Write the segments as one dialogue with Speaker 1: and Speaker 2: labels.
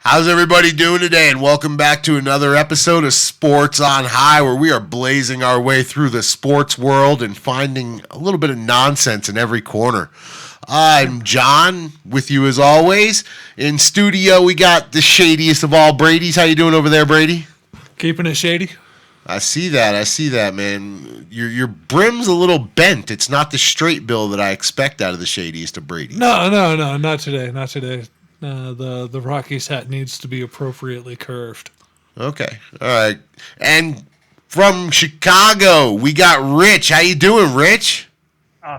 Speaker 1: How's everybody doing today? And welcome back to another episode of Sports on High, where we are blazing our way through the sports world and finding a little bit of nonsense in every corner. I'm John, with you as always. In studio, we got the shadiest of all Brady's. How you doing over there, Brady?
Speaker 2: Keeping it shady.
Speaker 1: I see that, man. Your brim's a little bent. It's not the straight bill that I expect out of the shadiest of Brady's.
Speaker 2: No, not today. The Rockies hat needs to be appropriately curved.
Speaker 1: Okay, all right. And from Chicago, we got Rich. How you doing, Rich?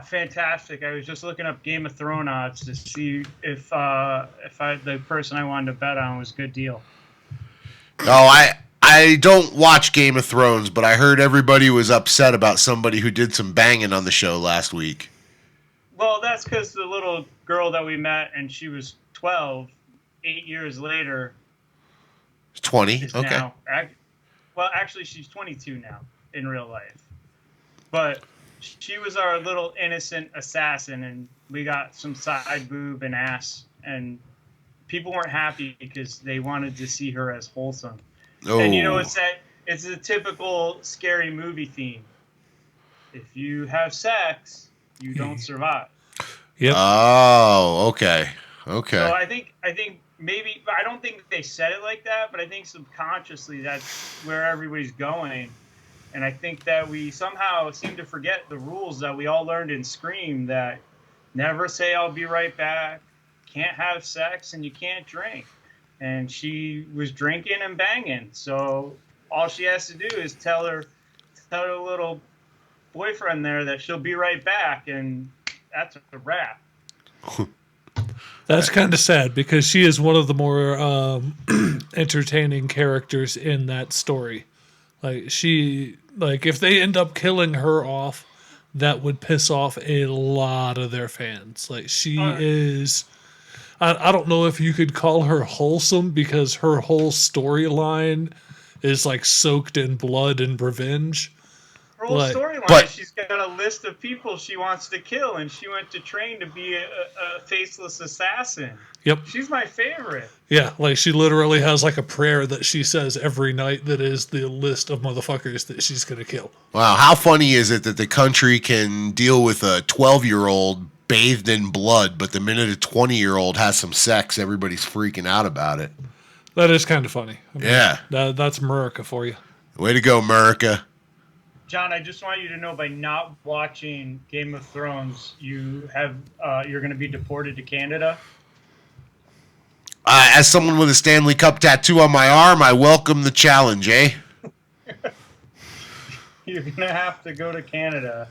Speaker 3: Fantastic. I was just looking up Game of Thrones odds to see if the person I wanted to bet on was a good deal.
Speaker 1: Oh, I don't watch Game of Thrones, but I heard everybody was upset about somebody who did some banging on the show last week.
Speaker 3: Well, that's because the little girl that we met, and she was 12, 8 years later.
Speaker 1: 20, okay.
Speaker 3: Now, well, actually, she's 22 now in real life. But she was our little innocent assassin, and we got some side boob and ass, and people weren't happy because they wanted to see her as wholesome.
Speaker 1: Oh.
Speaker 3: And you know, it's a typical scary movie theme. If you have sex, you don't survive.
Speaker 2: Yep.
Speaker 1: Oh, okay.
Speaker 3: So I think maybe, I don't think they said it like that, but I think subconsciously that's where everybody's going. And I think that we somehow seem to forget the rules that we all learned in Scream, that never say I'll be right back, can't have sex, and you can't drink. And she was drinking and banging. So all she has to do is tell her little boyfriend there that she'll be right back, and that's a wrap.
Speaker 2: That's kind of sad because she is one of the more entertaining characters in that story. If they end up killing her off, that would piss off a lot of their fans. Is. I don't know if you could call her wholesome because her whole storyline is soaked in blood and revenge.
Speaker 3: Her whole storyline, she's got a list of people she wants to kill, and she went to train to be a faceless assassin.
Speaker 2: Yep.
Speaker 3: She's my favorite.
Speaker 2: Yeah, she literally has a prayer that she says every night that is the list of motherfuckers that she's going to kill.
Speaker 1: Wow, how funny is it that the country can deal with a 12-year-old bathed in blood, but the minute a 20-year-old has some sex, everybody's freaking out about it.
Speaker 2: That is kind of funny.
Speaker 1: Yeah.
Speaker 2: That's America for you.
Speaker 1: Way to go, America.
Speaker 3: John, I just want you to know, by not watching Game of Thrones, you're going to be deported to Canada.
Speaker 1: As someone with a Stanley Cup tattoo on my arm, I welcome the challenge, eh?
Speaker 3: You're going to have to go to Canada.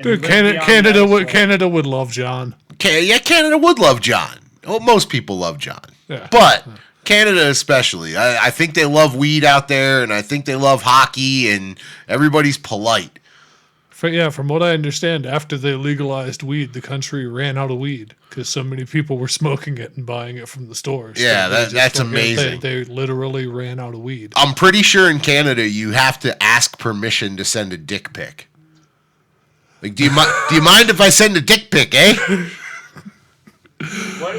Speaker 2: Dude, Canada would love John.
Speaker 1: Yeah, Canada would love John. Well, most people love John.
Speaker 2: Yeah.
Speaker 1: But Canada especially. I think they love weed out there, and I think they love hockey, and everybody's polite.
Speaker 2: From what I understand, after they legalized weed, the country ran out of weed because so many people were smoking it and buying it from the stores.
Speaker 1: Yeah, that's amazing.
Speaker 2: They literally ran out of weed.
Speaker 1: I'm pretty sure in Canada you have to ask permission to send a dick pic. Do you mind if I send a dick pic, eh?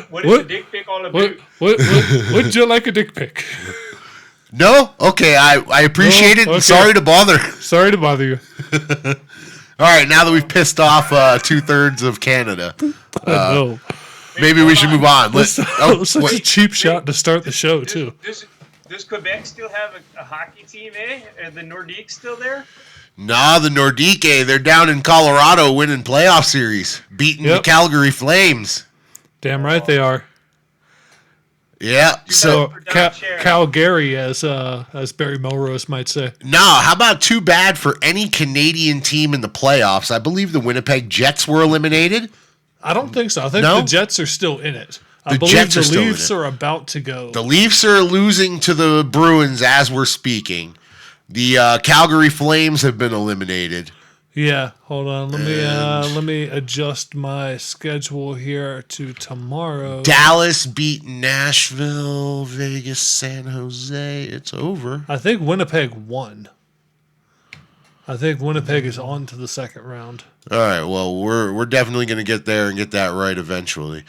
Speaker 3: What is a dick pic all about?
Speaker 2: Would you like a dick pic?
Speaker 1: No? Okay, I appreciate it. Okay. Sorry to bother.
Speaker 2: Sorry to bother you.
Speaker 1: All right, now that we've pissed off 2/3 of Canada,
Speaker 2: no.
Speaker 1: Maybe we should move on.
Speaker 2: Such a cheap shot to start the show, too.
Speaker 3: Does Quebec still have a hockey team, eh? Are the Nordiques still there?
Speaker 1: Nah, the Nordique, they're down in Colorado winning playoff series, beating the Calgary Flames.
Speaker 2: Damn right they are.
Speaker 1: Yeah, so
Speaker 2: Calgary, as Barry Melrose might say.
Speaker 1: No, how about too bad for any Canadian team in the playoffs? I believe the Winnipeg Jets were eliminated.
Speaker 2: I don't think so. I think the Jets are still in it. I believe the Leafs are about to go.
Speaker 1: The Leafs are losing to the Bruins as we're speaking. The Calgary Flames have been eliminated.
Speaker 2: Yeah, hold on. Let me adjust my schedule here to tomorrow.
Speaker 1: Dallas beat Nashville, Vegas, San Jose. It's over.
Speaker 2: I think Winnipeg won. I think Winnipeg is on to the second round.
Speaker 1: All right. Well, we're definitely going to get there and get that right eventually.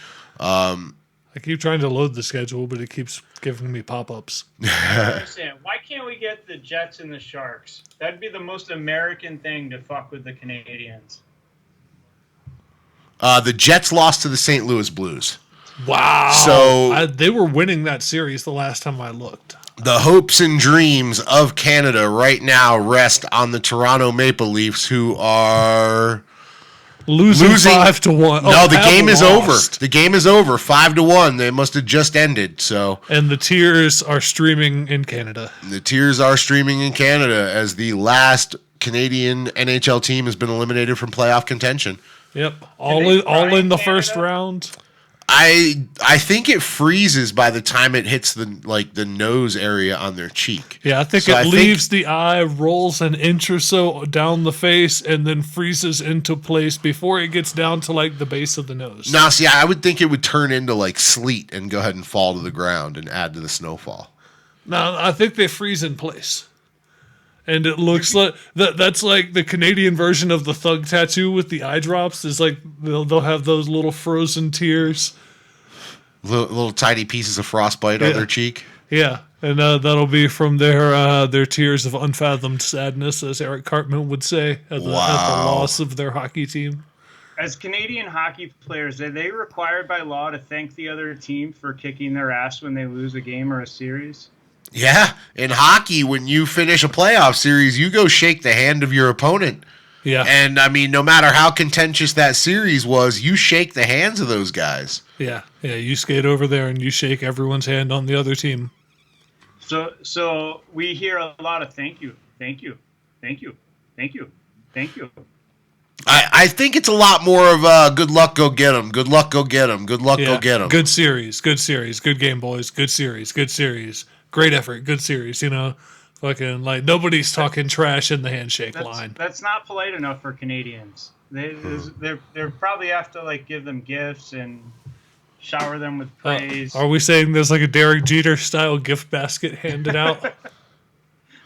Speaker 2: I keep trying to load the schedule, but it keeps giving me pop-ups.
Speaker 3: I don't understand. Why can't we get the Jets and the Sharks? That'd be the most American thing to fuck with the Canadians.
Speaker 1: The Jets lost to the St. Louis Blues.
Speaker 2: Wow.
Speaker 1: So
Speaker 2: they were winning that series the last time I looked.
Speaker 1: The hopes and dreams of Canada right now rest on the Toronto Maple Leafs, who are
Speaker 2: losing 5-1.
Speaker 1: No, the game is over. The game is over. 5-1. They must have just ended. So,
Speaker 2: and the tears are streaming in Canada.
Speaker 1: The tears are streaming in Canada as the last Canadian NHL team has been eliminated from playoff contention.
Speaker 2: Yep, all in the first round.
Speaker 1: I think it freezes by the time it hits the nose area on their cheek.
Speaker 2: Yeah, I think it leaves the eye, rolls an inch or so down the face, and then freezes into place before it gets down to like the base of the nose.
Speaker 1: Now, see, I would think it would turn into like sleet and go ahead and fall to the ground and add to the snowfall.
Speaker 2: No, I think they freeze in place. And it looks like that's like the Canadian version of the thug tattoo with the eye drops. Is like they'll have those little frozen tears,
Speaker 1: little tiny pieces of frostbite on their cheek.
Speaker 2: Yeah, and that'll be from their tears of unfathomed sadness, as Eric Cartman would say, at the loss of their hockey team.
Speaker 3: As Canadian hockey players, are they required by law to thank the other team for kicking their ass when they lose a game or a series?
Speaker 1: Yeah, in hockey, when you finish a playoff series, you go shake the hand of your opponent.
Speaker 2: Yeah.
Speaker 1: And, I mean, no matter how contentious that series was, you shake the hands of those guys.
Speaker 2: Yeah, you skate over there and you shake everyone's hand on the other team.
Speaker 3: So we hear a lot of thank you, thank you, thank you, thank you, thank you.
Speaker 1: I think it's a lot more of good luck, go get them. Good luck, go get them. Good luck, go get them.
Speaker 2: Good series. Good game, boys. Good series. Great effort. Good series. Fucking like nobody's talking trash in the handshake line.
Speaker 3: That's not polite enough for Canadians. They probably have to like give them gifts and shower them with praise.
Speaker 2: Are we saying there's like a Derek Jeter style gift basket handed out?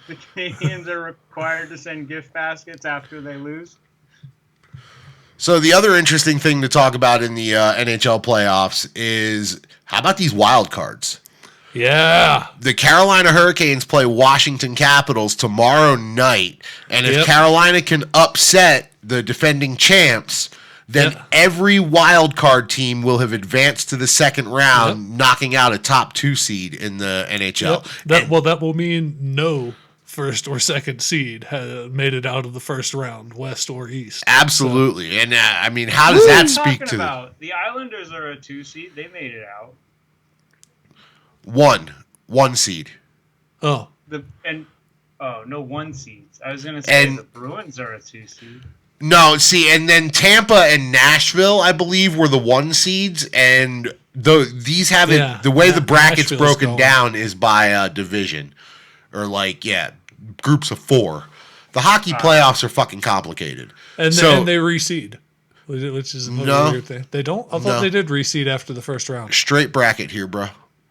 Speaker 3: The Canadians are required to send gift baskets after they lose.
Speaker 1: So the other interesting thing to talk about in the NHL playoffs is how about these wild cards?
Speaker 2: Yeah.
Speaker 1: The Carolina Hurricanes play Washington Capitals tomorrow night. And if Carolina can upset the defending champs, then every wild card team will have advanced to the second round, knocking out a top 2 seed in the NHL.
Speaker 2: That will mean no first or second seed made it out of the first round, west or east.
Speaker 1: Absolutely. So. And I mean, how does that speak to
Speaker 3: the Islanders are a 2 seed. They made it out.
Speaker 1: One seed.
Speaker 2: Oh.
Speaker 3: No 1 seeds. I was going to say the Bruins are a 2 seed.
Speaker 1: No, see, and then Tampa and Nashville, I believe, were the 1 seeds, and these have it. The way the bracket's broken down is by division, or groups of 4. The hockey playoffs are fucking complicated,
Speaker 2: and they reseed, which is another weird thing. They don't. I thought they did reseed after the first round.
Speaker 1: Straight bracket here, bro.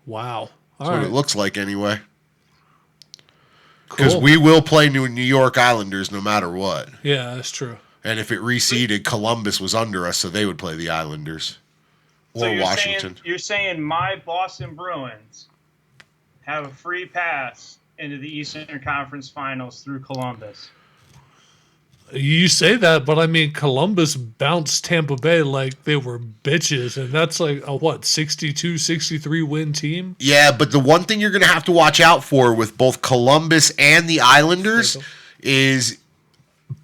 Speaker 2: Wow,
Speaker 1: that's what it looks like anyway. Because we will play New York Islanders no matter what.
Speaker 2: Yeah, that's true.
Speaker 1: And if it reseeded, Columbus was under us, so they would play the Islanders or Washington.
Speaker 3: You're saying my Boston Bruins have a free pass into the Eastern Conference Finals through Columbus?
Speaker 2: You say that, but I mean, Columbus bounced Tampa Bay like they were bitches, and that's like a 62-63 win team?
Speaker 1: Yeah, but the one thing you're going to have to watch out for with both Columbus and the Islanders is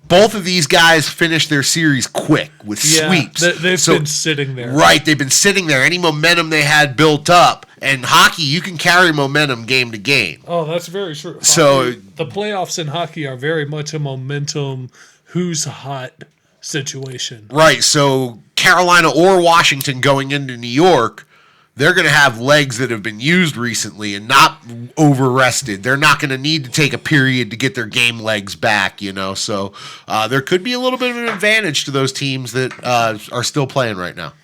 Speaker 1: both of these guys finish their series quick with sweeps.
Speaker 2: They've been sitting there.
Speaker 1: Right, they've been sitting there. Any momentum they had built up. And hockey, you can carry momentum game to game.
Speaker 2: Oh, that's very true.
Speaker 1: So
Speaker 2: the playoffs in hockey are very much a momentum, who's hot situation.
Speaker 1: Right, so Carolina or Washington going into New York, they're going to have legs that have been used recently and not over-rested. They're not going to need to take a period to get their game legs back, So there could be a little bit of an advantage to those teams that are still playing right now.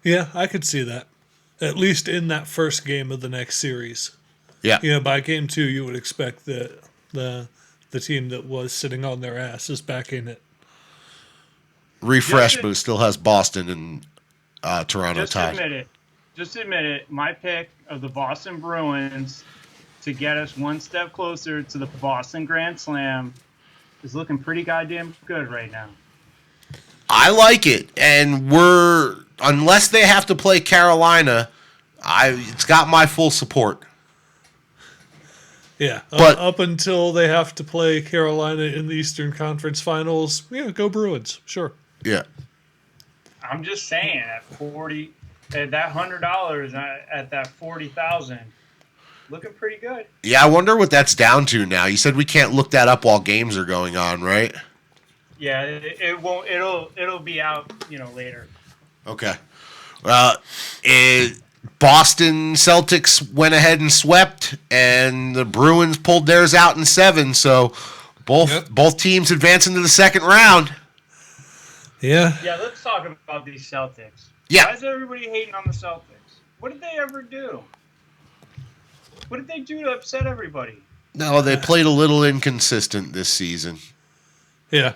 Speaker 2: Yeah, I could see that. At least in that first game of the next series.
Speaker 1: Yeah.
Speaker 2: By game 2, you would expect that the team that was sitting on their ass is back in it.
Speaker 1: Refresh, but it still has Boston and Toronto tied.
Speaker 3: just admit it. My pick of the Boston Bruins to get us one step closer to the Boston Grand Slam is looking pretty goddamn good right now.
Speaker 1: I like it, and unless they have to play Carolina, it's got my full support.
Speaker 2: Yeah,
Speaker 1: But
Speaker 2: up until they have to play Carolina in the Eastern Conference Finals, yeah, go Bruins, sure.
Speaker 1: yeah,
Speaker 3: I'm just saying, at that $100 at that 40,000, looking pretty good.
Speaker 1: yeah. I wonder what that's down to now. You said we can't look that up while games are going on, right?
Speaker 3: Yeah, it won't. It'll be out, later.
Speaker 1: Okay. Boston Celtics went ahead and swept, and the Bruins pulled theirs out in 7. So both teams advance into the second round.
Speaker 2: Yeah.
Speaker 3: Yeah, let's talk about these Celtics.
Speaker 1: Yeah.
Speaker 3: Why is everybody hating on the Celtics? What did they ever do? What did they do to upset everybody?
Speaker 1: No, they played a little inconsistent this season.
Speaker 2: Yeah.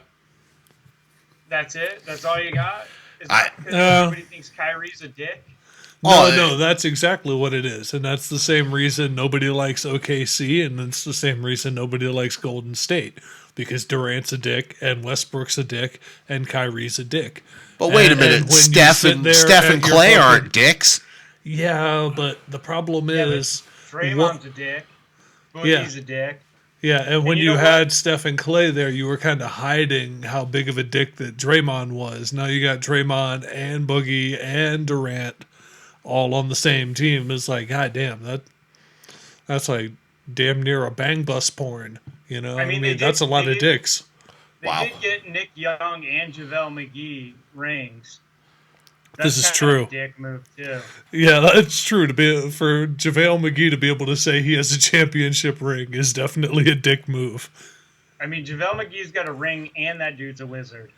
Speaker 3: That's it? That's all you got? Is that because everybody thinks Kyrie's a dick?
Speaker 2: No, that's exactly what it is. And that's the same reason nobody likes OKC, and it's the same reason nobody likes Golden State. Because Durant's a dick, and Westbrook's a dick, and Kyrie's a dick.
Speaker 1: But wait a minute, Steph and Clay aren't dicks.
Speaker 2: Yeah, but the problem is...
Speaker 3: Draymond's a dick. Boogie's a dick.
Speaker 2: Yeah, and when you had Steph and Clay there, you were kind of hiding how big of a dick that Draymond was. Now you got Draymond and Boogie and Durant all on the same team. It's like, god damn, that's like damn near a bang bus porn. I mean that's a lot of dicks.
Speaker 3: They did get Nick Young and JaVale McGee rings.
Speaker 2: This is true.
Speaker 3: A dick move too.
Speaker 2: Yeah, that's true. For JaVale McGee to be able to say he has a championship ring is definitely a dick move.
Speaker 3: I mean, JaVale McGee's got a ring, and that dude's a wizard.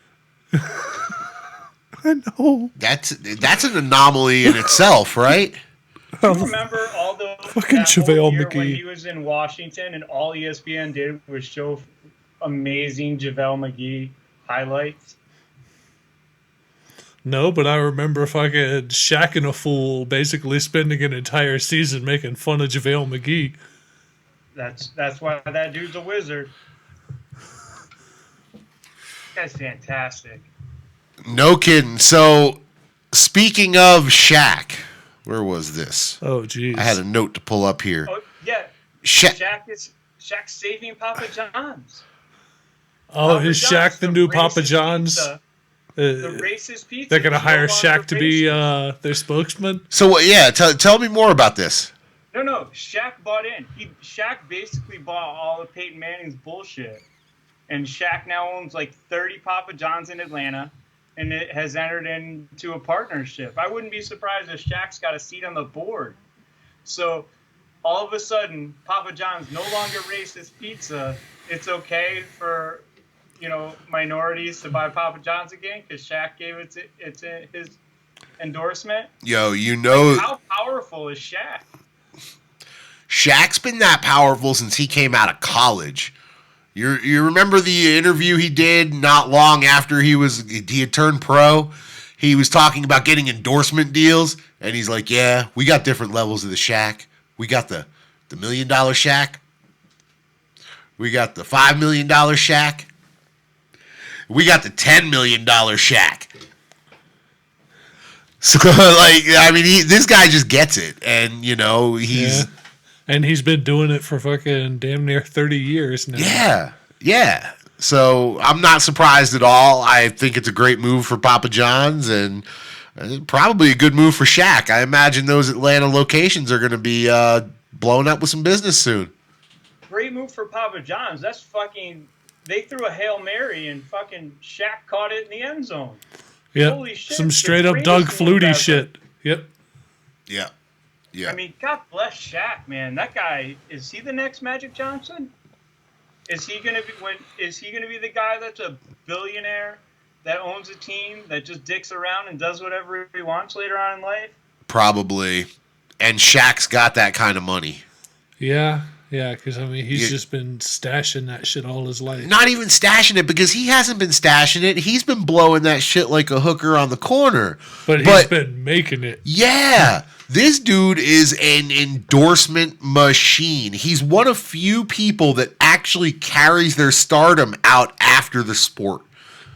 Speaker 2: I know.
Speaker 1: That's an anomaly in itself, right?
Speaker 3: Do you remember all the
Speaker 2: fucking JaVale McGee
Speaker 3: when he was in Washington, and all ESPN did was show amazing JaVale McGee highlights?
Speaker 2: No, but I remember fucking Shaq and a fool basically spending an entire season making fun of JaVale McGee.
Speaker 3: That's why that dude's a wizard. This guy's fantastic.
Speaker 1: No kidding. So, speaking of Shaq, where was this?
Speaker 2: Oh, geez.
Speaker 1: I had a note to pull up here.
Speaker 3: Oh, yeah.
Speaker 1: Shaq's
Speaker 3: saving Papa John's.
Speaker 2: Oh,
Speaker 3: Papa
Speaker 2: is
Speaker 3: John's,
Speaker 2: Shaq the new Papa John's?
Speaker 3: Pizza. The racist pizza.
Speaker 2: They're going to hire Shaq to be their spokesman?
Speaker 1: So, yeah, tell me more about this.
Speaker 3: No. Shaq bought in. Shaq basically bought all of Peyton Manning's bullshit. And Shaq now owns like 30 Papa John's in Atlanta. And it has entered into a partnership. I wouldn't be surprised if Shaq's got a seat on the board. So all of a sudden, Papa John's no longer racist pizza. It's okay for minorities to buy Papa John's again because Shaq gave it his endorsement.
Speaker 1: Yo,
Speaker 3: how powerful is Shaq?
Speaker 1: Shaq's been that powerful since he came out of college. You remember the interview he did not long after he had turned pro? He was talking about getting endorsement deals, and he's like, yeah, we got different levels of the Shaq. We got the $1 million Shaq. We got the $5 million Shaq. We got the $10 million Shaq. So, this guy just gets it, and, he's...
Speaker 2: Yeah. And he's been doing it for fucking damn near 30 years now.
Speaker 1: Yeah. So I'm not surprised at all. I think it's a great move for Papa John's and probably a good move for Shaq. I imagine those Atlanta locations are going to be blown up with some business soon.
Speaker 3: Great move for Papa John's. That's fucking... They threw a Hail Mary and fucking Shaq caught it in the end zone.
Speaker 2: Yep.
Speaker 3: Holy shit.
Speaker 2: Some straight up Doug Flutie shit. Yep.
Speaker 1: Yeah.
Speaker 3: I mean, God bless Shaq, man. That guy, is he the next Magic Johnson? Is he gonna be the guy that's a billionaire that owns a team that just dicks around and does whatever he wants later on in life?
Speaker 1: Probably. And Shaq's got that kind of money.
Speaker 2: Yeah, because he's just been stashing that shit all his life.
Speaker 1: Not even stashing it, because he hasn't been stashing it. He's been blowing that shit like a hooker on the corner.
Speaker 2: But he's been making it.
Speaker 1: Yeah. This dude is an endorsement machine. He's one of few people that actually carries their stardom out after the sport.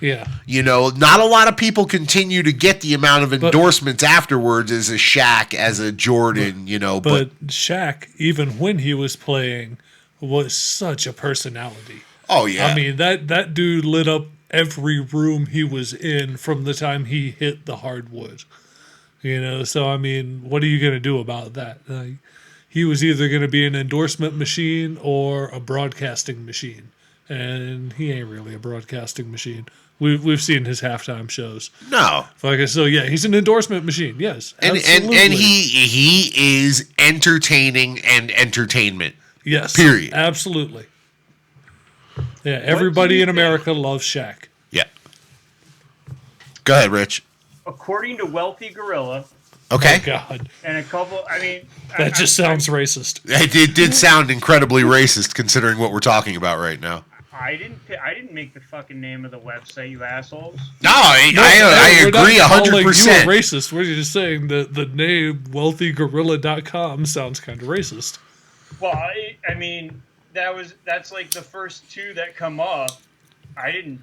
Speaker 2: Yeah.
Speaker 1: You know, not a lot of people continue to get the amount of endorsements afterwards as a Shaq, as a Jordan,
Speaker 2: But Shaq, even when he was playing, was such a personality.
Speaker 1: Oh, yeah.
Speaker 2: I mean, that dude lit up every room he was in from the time he hit the hardwood. So, I mean, what are you going to do about that? He was either going to be an endorsement machine or a broadcasting machine. And he ain't really a broadcasting machine. We've seen his halftime shows.
Speaker 1: No.
Speaker 2: So, yeah, he's an endorsement machine. Yes, absolutely.
Speaker 1: And he is entertaining and entertainment.
Speaker 2: Yes.
Speaker 1: Period.
Speaker 2: Absolutely. Yeah, everybody in America loves Shaq.
Speaker 1: Yeah. Go ahead, Rich.
Speaker 3: According to Wealthy Gorilla.
Speaker 1: Okay.
Speaker 2: Oh, God.
Speaker 3: And a couple,
Speaker 2: That just sounds racist.
Speaker 1: It did sound incredibly racist considering what we're talking about right now.
Speaker 3: I didn't make the fucking name of the website, you assholes.
Speaker 1: No, I agree 100%.
Speaker 2: You are racist. We're just saying that the name wealthygorilla.com sounds kind of racist.
Speaker 3: Well, I mean, that's like the first two that come up. I didn't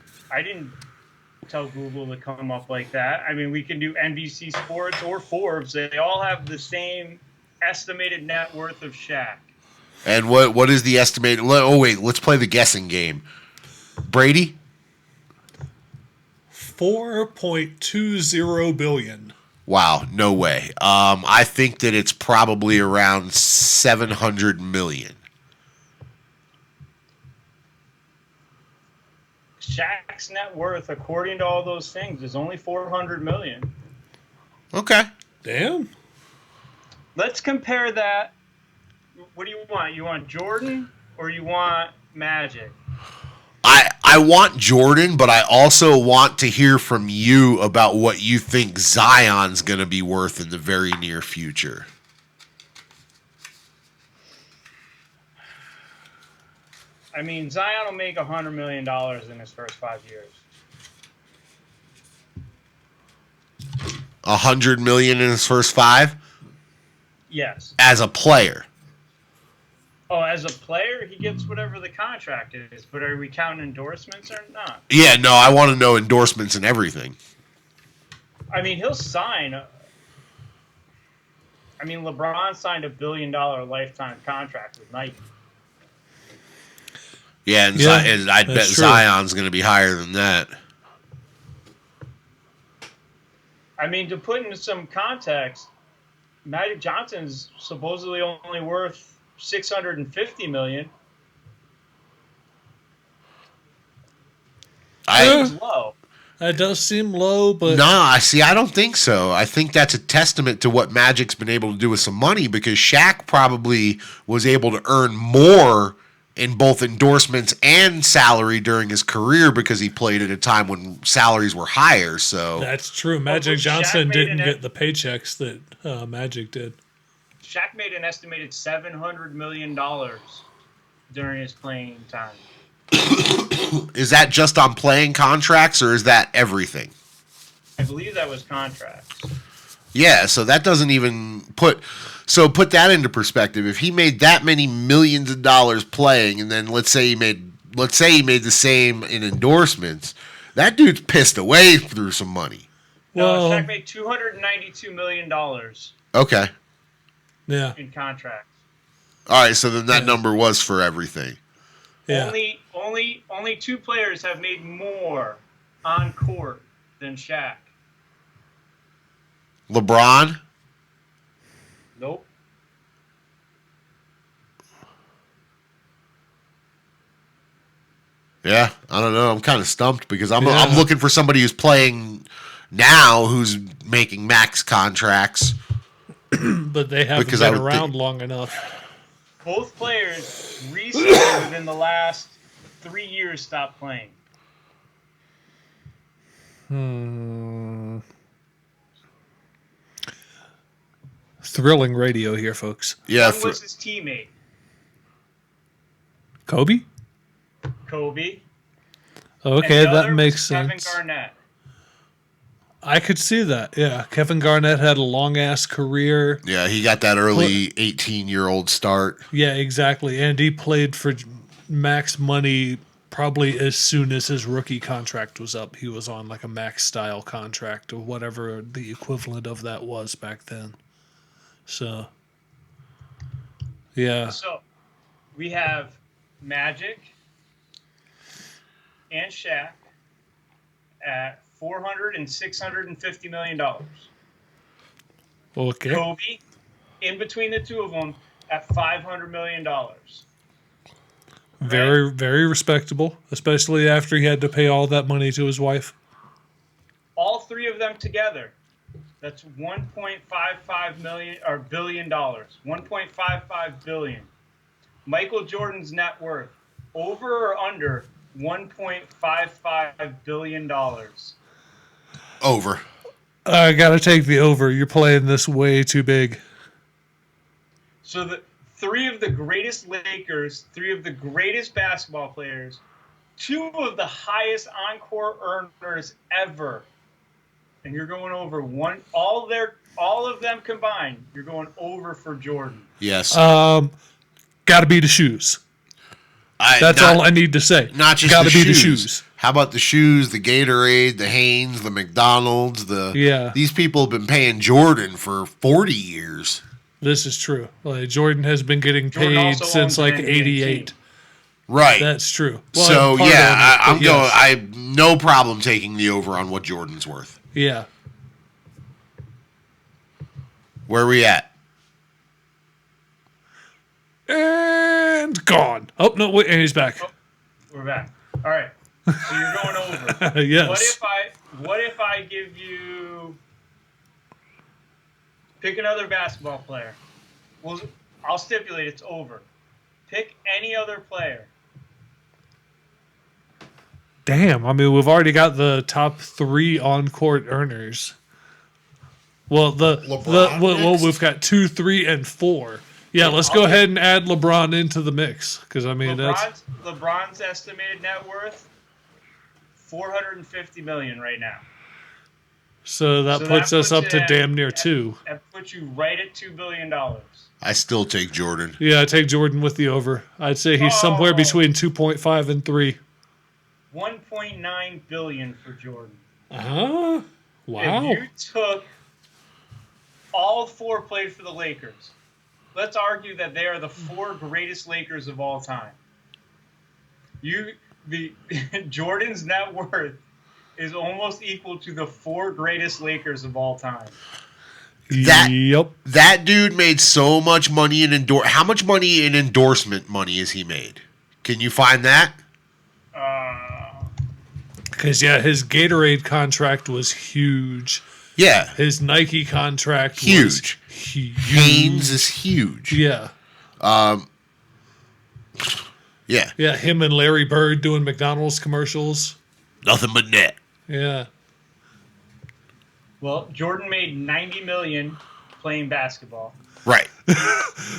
Speaker 3: tell Google to come up like that. I mean, we can do NBC Sports or Forbes. They all have the same estimated net worth of Shaq.
Speaker 1: And what is the estimated? Oh wait, let's play the guessing game. Brady?
Speaker 2: $4.20 billion.
Speaker 1: Wow, no way. I think that it's probably around 700 million.
Speaker 3: Shaq's net worth, according to all those things, is only 400 million.
Speaker 1: Okay.
Speaker 2: Damn.
Speaker 3: Let's compare that. What do you want? You want Jordan or you want Magic?
Speaker 1: I want Jordan, but I also want to hear from you about what you think Zion's going to be worth in the very near future.
Speaker 3: I mean, Zion will make $100 million in his first 5 years.
Speaker 1: $100 million in his first 5?
Speaker 3: Yes.
Speaker 1: As a player.
Speaker 3: Oh, as a player, he gets whatever the contract is. But are we counting endorsements or not?
Speaker 1: Yeah, no, I want to know endorsements and everything.
Speaker 3: I mean, he'll sign. LeBron signed $1 billion lifetime contract with Nike.
Speaker 1: Yeah, and I bet Zion's going to be higher than that.
Speaker 3: I mean, to put into some context, Magic Johnson's supposedly only worth $650 million. Seems low.
Speaker 2: That does seem low, but
Speaker 1: I don't think so. I think that's a testament to what Magic's been able to do with some money, because Shaq probably was able to earn more in both endorsements and salary during his career because he played at a time when salaries were higher. So
Speaker 2: that's true. Magic Johnson didn't get the paychecks that Magic did.
Speaker 3: Shaq made an estimated $700 million during his playing time.
Speaker 1: Is that just on playing contracts, or is that everything?
Speaker 3: I believe that was contracts.
Speaker 1: Yeah, so that doesn't even put that into perspective. If he made that many millions of dollars playing, and then let's say he made the same in endorsements, that dude's pissed away through some money.
Speaker 3: No, Shaq made $292 million.
Speaker 1: Okay.
Speaker 2: Yeah.
Speaker 3: In contracts.
Speaker 1: All right, so then that number was for everything.
Speaker 2: Yeah.
Speaker 3: Only two players have made more on court than Shaq.
Speaker 1: LeBron?
Speaker 3: Nope.
Speaker 1: Yeah, I don't know. I'm kind of stumped because I'm looking for somebody who's playing now who's making max contracts.
Speaker 2: But they haven't been around long enough.
Speaker 3: Both players recently, within the last 3 years, stopped playing.
Speaker 2: Thrilling radio here, folks.
Speaker 1: Yeah.
Speaker 3: One was his teammate.
Speaker 2: Kobe?
Speaker 3: Kobe.
Speaker 2: Okay, that makes sense.
Speaker 3: Kevin Garnett.
Speaker 2: I could see that. Yeah, Kevin Garnett had a long ass career.
Speaker 1: Yeah, he got that early 18-year-old start.
Speaker 2: Yeah, exactly. And he played for max money probably as soon as his rookie contract was up. He was on like a max style contract or whatever the equivalent of that was back then. So, yeah.
Speaker 3: So we have Magic and Shaq at $400 and $650 million.
Speaker 2: Okay.
Speaker 3: Kobe, in between the two of them, at $500 million.
Speaker 2: Very, very respectable, especially after he had to pay all that money to his wife.
Speaker 3: All three of them together, that's $1.55 billion. $1.55 billion. Michael Jordan's net worth, over or under $1.55 billion.
Speaker 1: Over.
Speaker 2: I gotta take the over. You're playing this way too big.
Speaker 3: So the three of the greatest Lakers, three of the greatest basketball players, two of the highest on-court earners ever, and you're going over one. All of them combined, you're going over for Jordan.
Speaker 1: Yes.
Speaker 2: Gotta be the shoes. That's all I need to say.
Speaker 1: Not just
Speaker 2: gotta
Speaker 1: the
Speaker 2: be
Speaker 1: shoes.
Speaker 2: the shoes.
Speaker 1: How about the shoes, the Gatorade, the Hanes, the McDonald's,
Speaker 2: Yeah.
Speaker 1: These people have been paying Jordan for 40 years.
Speaker 2: This is true. Like Jordan has been getting
Speaker 3: Jordan
Speaker 2: paid
Speaker 3: also
Speaker 2: since
Speaker 3: owns an
Speaker 2: like
Speaker 3: NBA
Speaker 2: '88.
Speaker 3: team.
Speaker 1: Right.
Speaker 2: That's true. Well,
Speaker 1: So
Speaker 2: part
Speaker 1: yeah,
Speaker 2: owner,
Speaker 1: I'm
Speaker 2: but
Speaker 1: going.
Speaker 2: yes.
Speaker 1: I have no problem taking the over on what Jordan's worth.
Speaker 2: Yeah.
Speaker 1: Where are we at?
Speaker 2: And gone. Oh no! Wait, and he's back.
Speaker 3: Oh, we're back. All right. So you're going over.
Speaker 2: Yes.
Speaker 3: What if I give you pick another basketball player? Well, I'll stipulate it's over. Pick any other player.
Speaker 2: Damn. I mean, we've already got the top 3 on-court earners. Well,
Speaker 1: LeBron
Speaker 2: we've got 2, 3, and 4. Yeah, let's go ahead and add LeBron into the mix because I mean
Speaker 3: LeBron's estimated net worth $450 million right now.
Speaker 2: So that puts us up to damn near 2.
Speaker 3: That puts you right at $2 billion.
Speaker 1: I still take Jordan.
Speaker 2: Yeah, I take Jordan with the over. I'd say he's somewhere between 2.5 and 3.
Speaker 3: $1.9 billion for Jordan.
Speaker 2: Wow.
Speaker 3: If you took all 4 played for the Lakers, let's argue that they are the 4 greatest Lakers of all time. Jordan's net worth is almost equal to the 4 greatest Lakers of all time.
Speaker 1: That dude made so much money in How much money in endorsement money has he made? Can you find that?
Speaker 2: Because his Gatorade contract was huge.
Speaker 1: Yeah.
Speaker 2: His Nike contract
Speaker 1: huge.
Speaker 2: was huge.
Speaker 1: Hanes is huge.
Speaker 2: Yeah.
Speaker 1: Yeah.
Speaker 2: Yeah, him and Larry Bird doing McDonald's commercials.
Speaker 1: Nothing but net.
Speaker 2: Yeah.
Speaker 3: Well, Jordan made $90 million playing basketball.
Speaker 1: Right.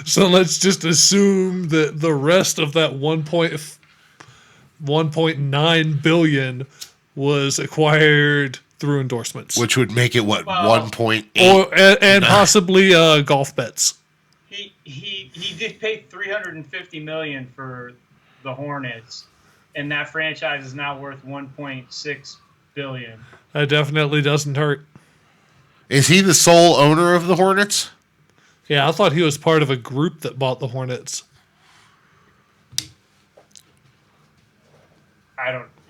Speaker 2: So let's just assume that the rest of that 1.9 billion was acquired through endorsements,
Speaker 1: Which would make it 1.8
Speaker 2: or and possibly golf bets.
Speaker 3: He did pay $350 million for the Hornets, and that franchise is now worth $1.6 billion.
Speaker 2: That definitely doesn't hurt.
Speaker 1: Is he the sole owner of the Hornets?
Speaker 2: Yeah, I thought he was part of a group that bought the Hornets.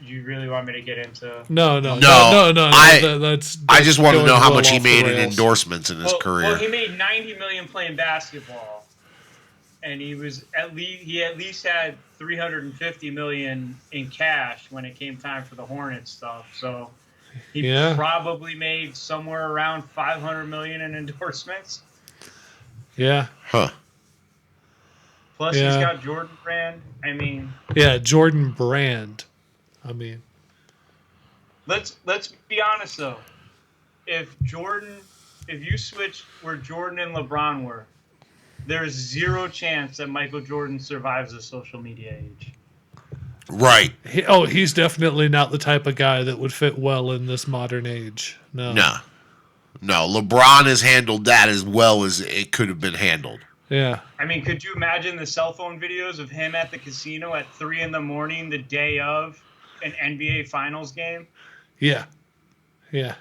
Speaker 3: You really want me to get into?
Speaker 2: No. That's
Speaker 1: I just want to know how much he
Speaker 2: off the
Speaker 1: made in
Speaker 2: rails.
Speaker 1: endorsements in his career.
Speaker 3: Well, he made $90 million playing basketball, and he at least had $350 million in cash when it came time for the Hornets stuff. So he probably made somewhere around $500 million in endorsements.
Speaker 2: Yeah.
Speaker 1: Huh.
Speaker 3: Plus, he's got Jordan Brand. I mean,
Speaker 2: Jordan Brand. I mean,
Speaker 3: let's be honest though. If you switch where Jordan and LeBron were, there's zero chance that Michael Jordan survives the social media age.
Speaker 1: Right.
Speaker 2: He's definitely not the type of guy that would fit well in this modern age. No.
Speaker 1: No. LeBron has handled that as well as it could have been handled.
Speaker 2: Yeah.
Speaker 3: I mean, could you imagine the cell phone videos of him at the casino at 3 a.m. the day of an NBA Finals game?
Speaker 2: Yeah. Yeah.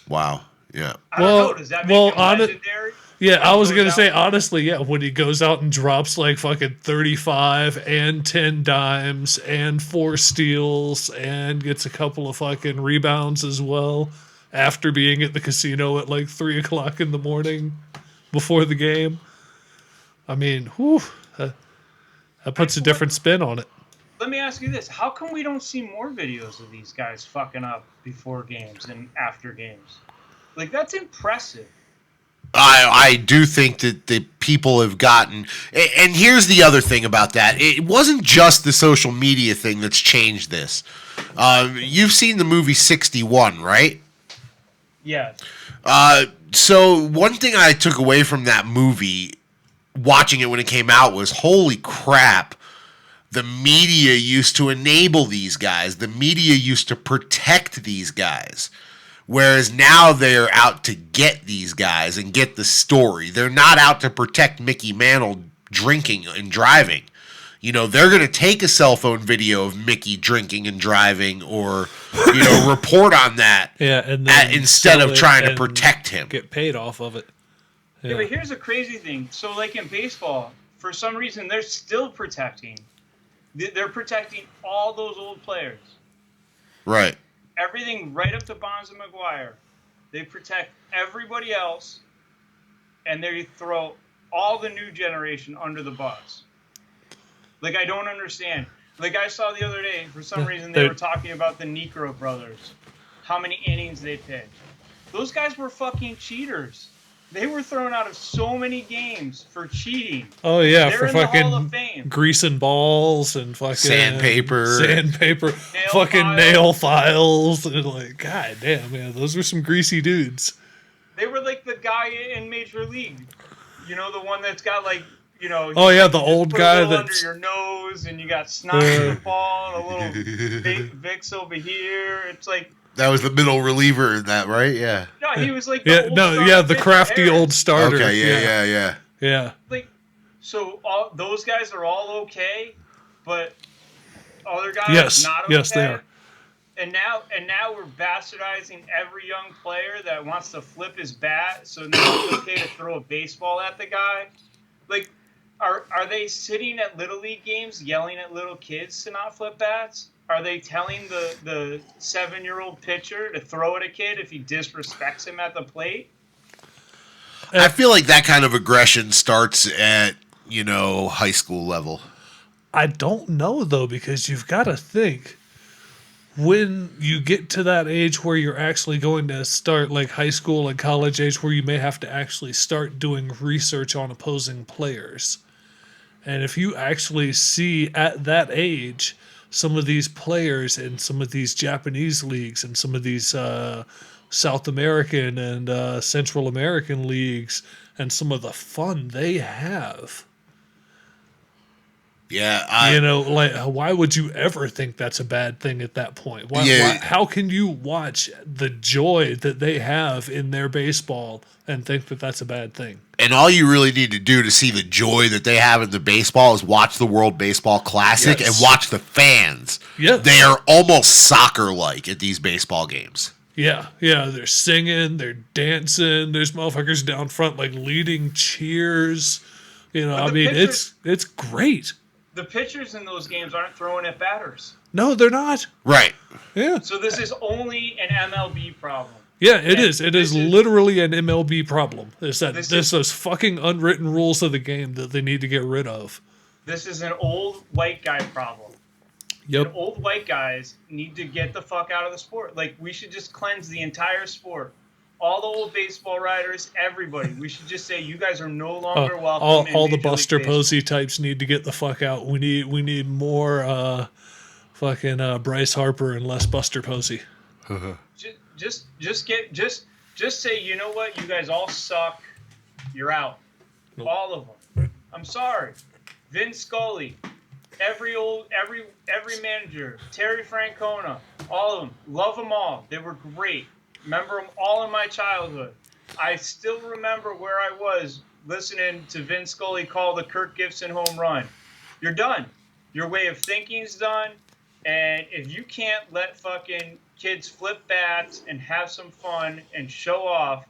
Speaker 1: Wow. Yeah.
Speaker 3: I don't know. Does that make him legendary?
Speaker 2: Yeah, I was going to say, honestly, yeah, when he goes out and drops like fucking 35 and 10 dimes and 4 steals and gets a couple of fucking rebounds as well after being at the casino at like 3 o'clock in the morning before the game. I mean, whew, that puts a different spin on it.
Speaker 3: Let me ask you this. How come we don't see more videos of these guys fucking up before games and after games? Like, that's impressive.
Speaker 1: I do think that the people have gotten, and here's the other thing about that. It wasn't just the social media thing that's changed this. You've seen the movie 61, right?
Speaker 3: Yeah.
Speaker 1: So one thing I took away from that movie, watching it when it came out, was holy crap. The media used to enable these guys. The media used to protect these guys. Whereas now they're out to get these guys and get the story. They're not out to protect Mickey Mantle drinking and driving. You know, they're going to take a cell phone video of Mickey drinking and driving or, report on that
Speaker 2: and then
Speaker 1: instead of trying to protect him.
Speaker 2: Get paid off of it.
Speaker 3: Yeah, but here's a crazy thing. So, like in baseball, for some reason, they're still protecting. They're protecting all those old players.
Speaker 1: Right.
Speaker 3: Everything right up to Bonds and McGuire. They protect everybody else, and they throw all the new generation under the bus. Like, I don't understand. Like, I saw the other day, for some reason, they were talking about the Necro brothers. How many innings they pitched. Those guys were fucking cheaters. They were thrown out of so many games for cheating.
Speaker 2: Oh, yeah,
Speaker 3: They're
Speaker 2: for
Speaker 3: in the Hall
Speaker 2: fucking
Speaker 3: of Fame.
Speaker 2: greasing balls and fucking
Speaker 1: Sandpaper,
Speaker 2: nail files. And like, god damn, man, those were some greasy dudes.
Speaker 3: They were like the guy in Major League. You know, the one that's got like,
Speaker 2: oh, yeah, the old guy
Speaker 3: that's under your nose and you got snot in the ball and a little Vicks over here. It's like,
Speaker 1: that was the middle reliever in that, right? Yeah.
Speaker 3: No, he was like the
Speaker 2: crafty old starter.
Speaker 1: Okay,
Speaker 2: yeah.
Speaker 3: Like, so all those guys are all okay, but other guys not okay.
Speaker 2: Yes, they are.
Speaker 3: And now we're bastardizing every young player that wants to flip his bat, so now it's okay to throw a baseball at the guy. Like, are they sitting at Little League games yelling at little kids to not flip bats? Are they telling the 7-year-old pitcher to throw at a kid if he disrespects him at the plate?
Speaker 1: I feel like that kind of aggression starts at, high school level.
Speaker 2: I don't know, though, because you've got to think, when you get to that age where you're actually going to start, like high school and college age, where you may have to actually start doing research on opposing players. And if you actually see at that age some of these players in some of these Japanese leagues and some of these South American and Central American leagues and some of the fun they have.
Speaker 1: Yeah.
Speaker 2: Why would you ever think that's a bad thing at that point? How can you watch the joy that they have in their baseball and think that that's a bad thing?
Speaker 1: And all you really need to do to see the joy that they have in the baseball is watch the World Baseball Classic and watch the fans.
Speaker 2: Yeah.
Speaker 1: They are almost soccer-like at these baseball games.
Speaker 2: Yeah, they're singing, they're dancing, there's motherfuckers down front like leading cheers. It's great.
Speaker 3: The pitchers in those games aren't throwing at batters.
Speaker 2: No, they're not.
Speaker 1: Right.
Speaker 2: Yeah.
Speaker 3: So this is only an MLB problem.
Speaker 2: Yeah, it is. It is literally an MLB problem. There's those fucking unwritten rules of the game that they need to get rid of.
Speaker 3: This is an old white guy problem.
Speaker 2: Yep.
Speaker 3: And old white guys need to get the fuck out of the sport. Like, we should just cleanse the entire sport. All the old baseball writers, everybody. We should just say, you guys are no longer welcome.
Speaker 2: All the Buster Posey types need to get the fuck out. We need more Bryce Harper and less Buster Posey.
Speaker 3: Just say, you know what? You guys all suck. You're out. Nope. All of them. I'm sorry. Vin Scully. every manager, Terry Francona, all of them, love them all. They were great. Remember them all in my childhood. I still remember where I was listening to Vin Scully call the Kirk Gibson home run. You're done. Your way of thinking's done. And if you can't let fucking kids flip bats and have some fun and show off,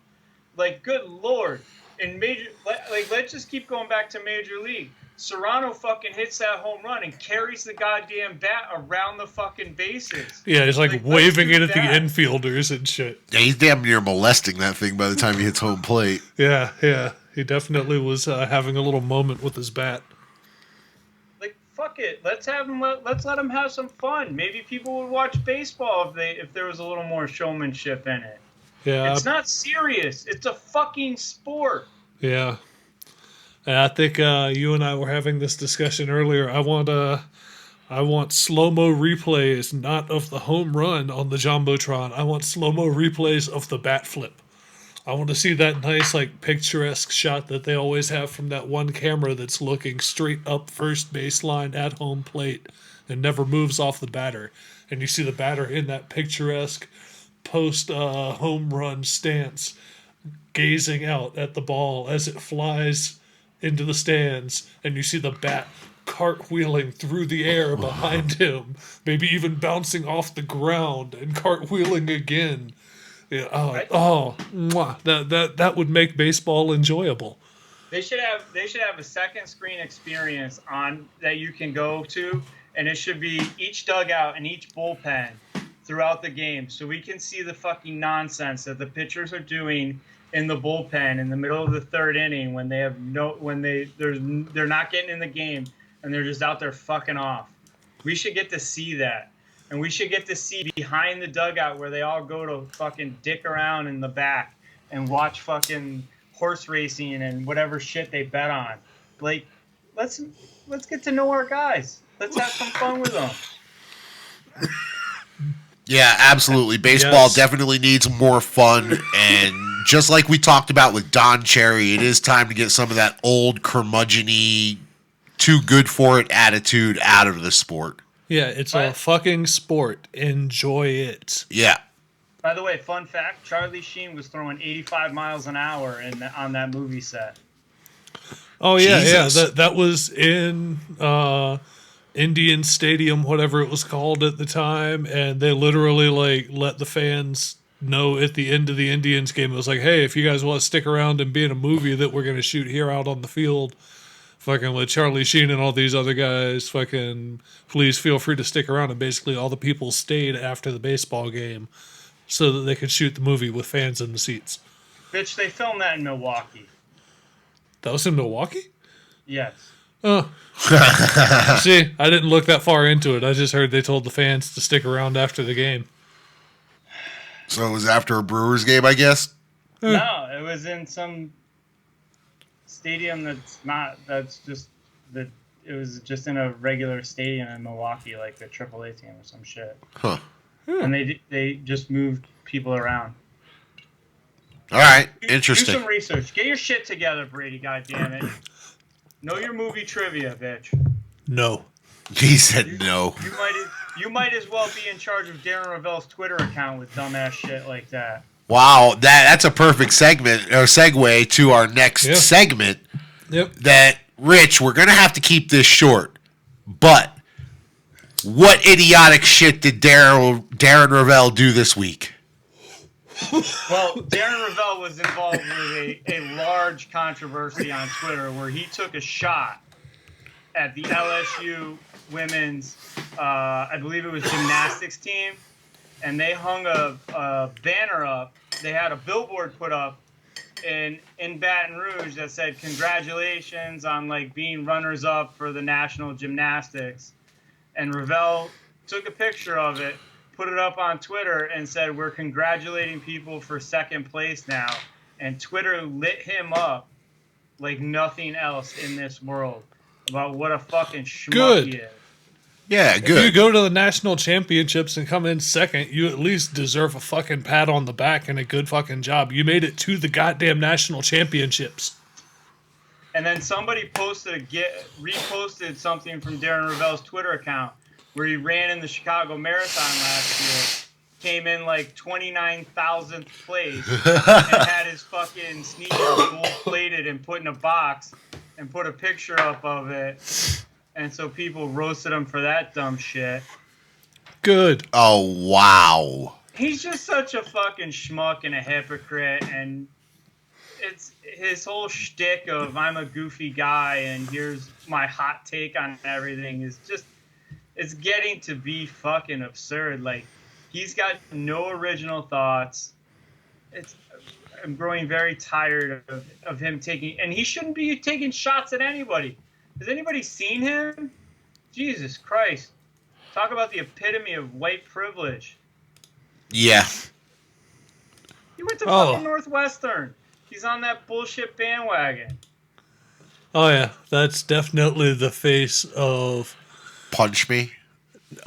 Speaker 3: like, good Lord. Let's just keep going back to Major League. Serrano fucking hits that home run and carries the goddamn bat around the fucking bases.
Speaker 2: Yeah, he's like waving it at the infielders and shit.
Speaker 1: Yeah, he's damn near molesting that thing by the time he hits home plate.
Speaker 2: Yeah. He definitely was having a little moment with his bat.
Speaker 3: Like, fuck it. Let's let him have some fun. Maybe people would watch baseball if there was a little more showmanship in it.
Speaker 2: Yeah.
Speaker 3: It's not serious. It's a fucking sport.
Speaker 2: Yeah. And I think you and I were having this discussion earlier. I want slow-mo replays, not of the home run on the Jumbotron. I want slow-mo replays of the bat flip. I want to see that nice, like, picturesque shot that they always have from that one camera that's looking straight up first baseline at home plate and never moves off the batter. And you see the batter in that picturesque post-home run stance, gazing out at the ball as it flies into the stands, and you see the bat cartwheeling through the air behind him, maybe even bouncing off the ground and cartwheeling again. Yeah, that would make baseball enjoyable.
Speaker 3: They should have a second screen experience on that you can go to, and it should be each dugout and each bullpen throughout the game, so we can see the fucking nonsense that the pitchers are doing in the bullpen in the middle of the third inning when they're not getting in the game and they're just out there fucking off. We should get to see that. And we should get to see behind the dugout where they all go to fucking dick around in the back and watch fucking horse racing and whatever shit they bet on. Like, let's get to know our guys. Let's have some fun with them.
Speaker 1: Yeah, absolutely. Baseball definitely needs more fun, and just like we talked about with Don Cherry, it is time to get some of that old curmudgeon-y, too good for it attitude out of the sport.
Speaker 2: Yeah, it's a fucking sport. Enjoy it.
Speaker 1: Yeah.
Speaker 3: By the way, fun fact, Charlie Sheen was throwing 85 miles an hour on that movie set.
Speaker 2: Oh, yeah,
Speaker 1: Jesus.
Speaker 2: that was in Indian Stadium, whatever it was called at the time, and they literally let the fans know at the end of the Indians game. It was like, hey, if you guys want to stick around and be in a movie that we're going to shoot here out on the field, fucking with Charlie Sheen and all these other guys, fucking please feel free to stick around. And basically all the people stayed after the baseball game so that they could shoot the movie with fans in the seats.
Speaker 3: Bitch, they filmed that in Milwaukee.
Speaker 2: That was in Milwaukee?
Speaker 3: Yes.
Speaker 2: Oh. See, I didn't look that far into it. I just heard they told the fans to stick around after the game.
Speaker 1: So it was after a Brewers game, I guess?
Speaker 3: No, it was in some stadium it was just in a regular stadium in Milwaukee, like the AAA team or some shit.
Speaker 1: Huh.
Speaker 3: And they just moved people around.
Speaker 1: All right, interesting.
Speaker 3: Do some research. Get your shit together, Brady, goddammit. Know your movie trivia, bitch.
Speaker 2: No.
Speaker 1: He said no.
Speaker 3: You might as well be in charge of Darren Ravel's Twitter account with dumbass shit like that.
Speaker 1: Wow, that's a perfect segue to our next segment.
Speaker 2: Yep.
Speaker 1: That, Rich, we're going to have to keep this short, but what idiotic shit did Darren Ravel do this week?
Speaker 3: Well, Darren Ravel was involved with a large controversy on Twitter where he took a shot at the LSU women's, I believe it was gymnastics team, and they hung a banner up. They had a billboard put up in Baton Rouge that said, congratulations on being runners up for the national gymnastics. And Ravel took a picture of it, put it up on Twitter, and said, we're congratulating people for second place now. And Twitter lit him up like nothing else in this world about what a fucking schmuck he is.
Speaker 1: Yeah, good.
Speaker 2: If you go to the national championships and come in second, you at least deserve a fucking pat on the back and a good fucking job. You made it to the goddamn national championships.
Speaker 3: And then somebody reposted something from Darren Ravel's Twitter account where he ran in the Chicago Marathon last year, came in like 29,000th place, and had his fucking sneakers gold-plated and put in a box and put a picture up of it. And so people roasted him for that dumb shit.
Speaker 2: Good.
Speaker 1: Oh, wow.
Speaker 3: He's just such a fucking schmuck and a hypocrite, and it's his whole shtick of I'm a goofy guy and here's my hot take on everything is just, it's getting to be fucking absurd. Like, he's got no original thoughts. I'm growing very tired of him taking, and he shouldn't be taking shots at anybody. Has anybody seen him? Jesus Christ. Talk about the epitome of white privilege.
Speaker 1: Yeah.
Speaker 3: He went to fucking Northwestern. He's on that bullshit bandwagon.
Speaker 2: Oh, yeah. That's definitely the face of...
Speaker 1: Punch me.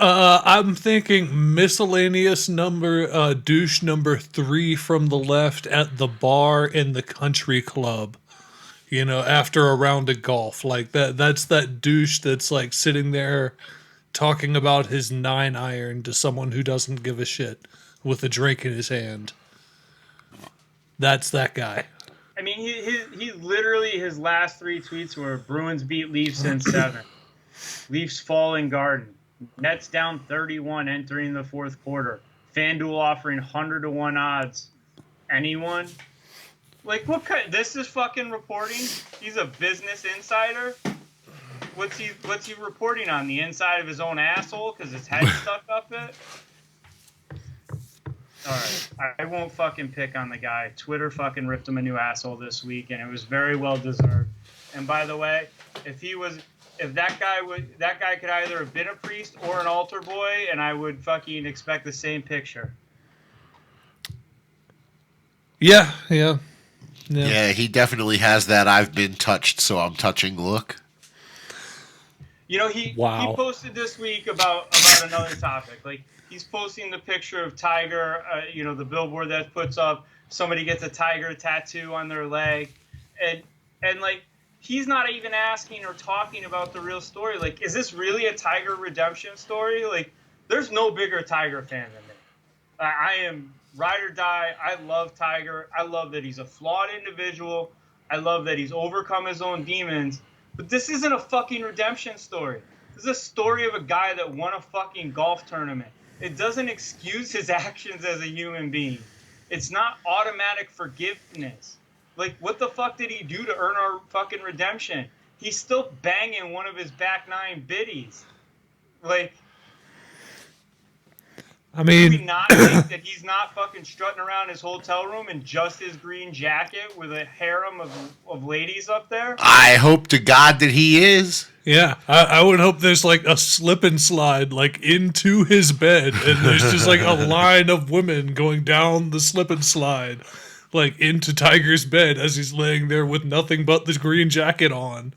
Speaker 2: I'm thinking miscellaneous douche number 3 from the left at the bar in the country club. You know, after a round of golf. Like, that's that douche that's, like, sitting there talking about his 9-iron to someone who doesn't give a shit with a drink in his hand. That's that guy.
Speaker 3: I mean, he literally, his last 3 tweets were Bruins beat Leafs in 7. Leafs fall in Garden. Nets down 31 entering the 4th quarter. FanDuel offering 100-to-1 odds. Anyone? Like, what kind? This is fucking reporting? He's a business insider? What's he reporting on? The inside of his own asshole because his head's stuck up it? Alright, I won't fucking pick on the guy. Twitter fucking ripped him a new asshole this week, and it was very well deserved. And by the way, if that guy could either have been a priest or an altar boy, and I would fucking expect the same picture.
Speaker 2: Yeah.
Speaker 1: Yeah, he definitely has that I've been touched, so I'm touching look.
Speaker 3: You know, he posted this week about another topic. Like, he's posting the picture of Tiger, you know, the billboard that puts up somebody gets a tiger tattoo on their leg. And like, he's not even asking or talking about the real story. Like, is this really a Tiger redemption story? Like, there's no bigger Tiger fan than me. I am ride or die. I love Tiger. I love that he's a flawed individual. I love that he's overcome his own demons. But this isn't a fucking redemption story. This is a story of a guy that won a fucking golf tournament. It doesn't excuse his actions as a human being. It's not automatic forgiveness. Like, what the fuck did he do to earn our fucking redemption? He's still banging one of his back 9 biddies. Like,
Speaker 2: I mean,
Speaker 3: do we not think that he's not fucking strutting around his hotel room in just his green jacket with a harem of ladies up there?
Speaker 1: I hope to God that he is.
Speaker 2: Yeah, I would hope there's like a slip and slide like into his bed, and there's just like a line of women going down the slip and slide, like into Tiger's bed as he's laying there with nothing but this green jacket on.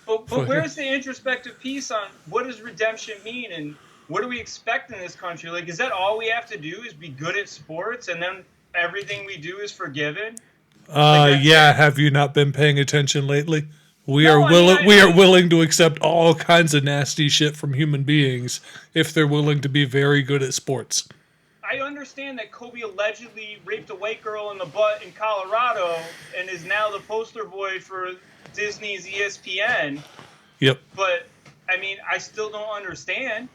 Speaker 3: But where's the introspective piece on what does redemption mean and what do we expect in this country? Like, is that all we have to do is be good at sports and then everything we do is forgiven?
Speaker 2: Yeah, have you not been paying attention lately? We are willing to accept all kinds of nasty shit from human beings if they're willing to be very good at sports.
Speaker 3: I understand that Kobe allegedly raped a white girl in the butt in Colorado and is now the poster boy for Disney's ESPN.
Speaker 2: Yep.
Speaker 3: But I mean, I still don't understand.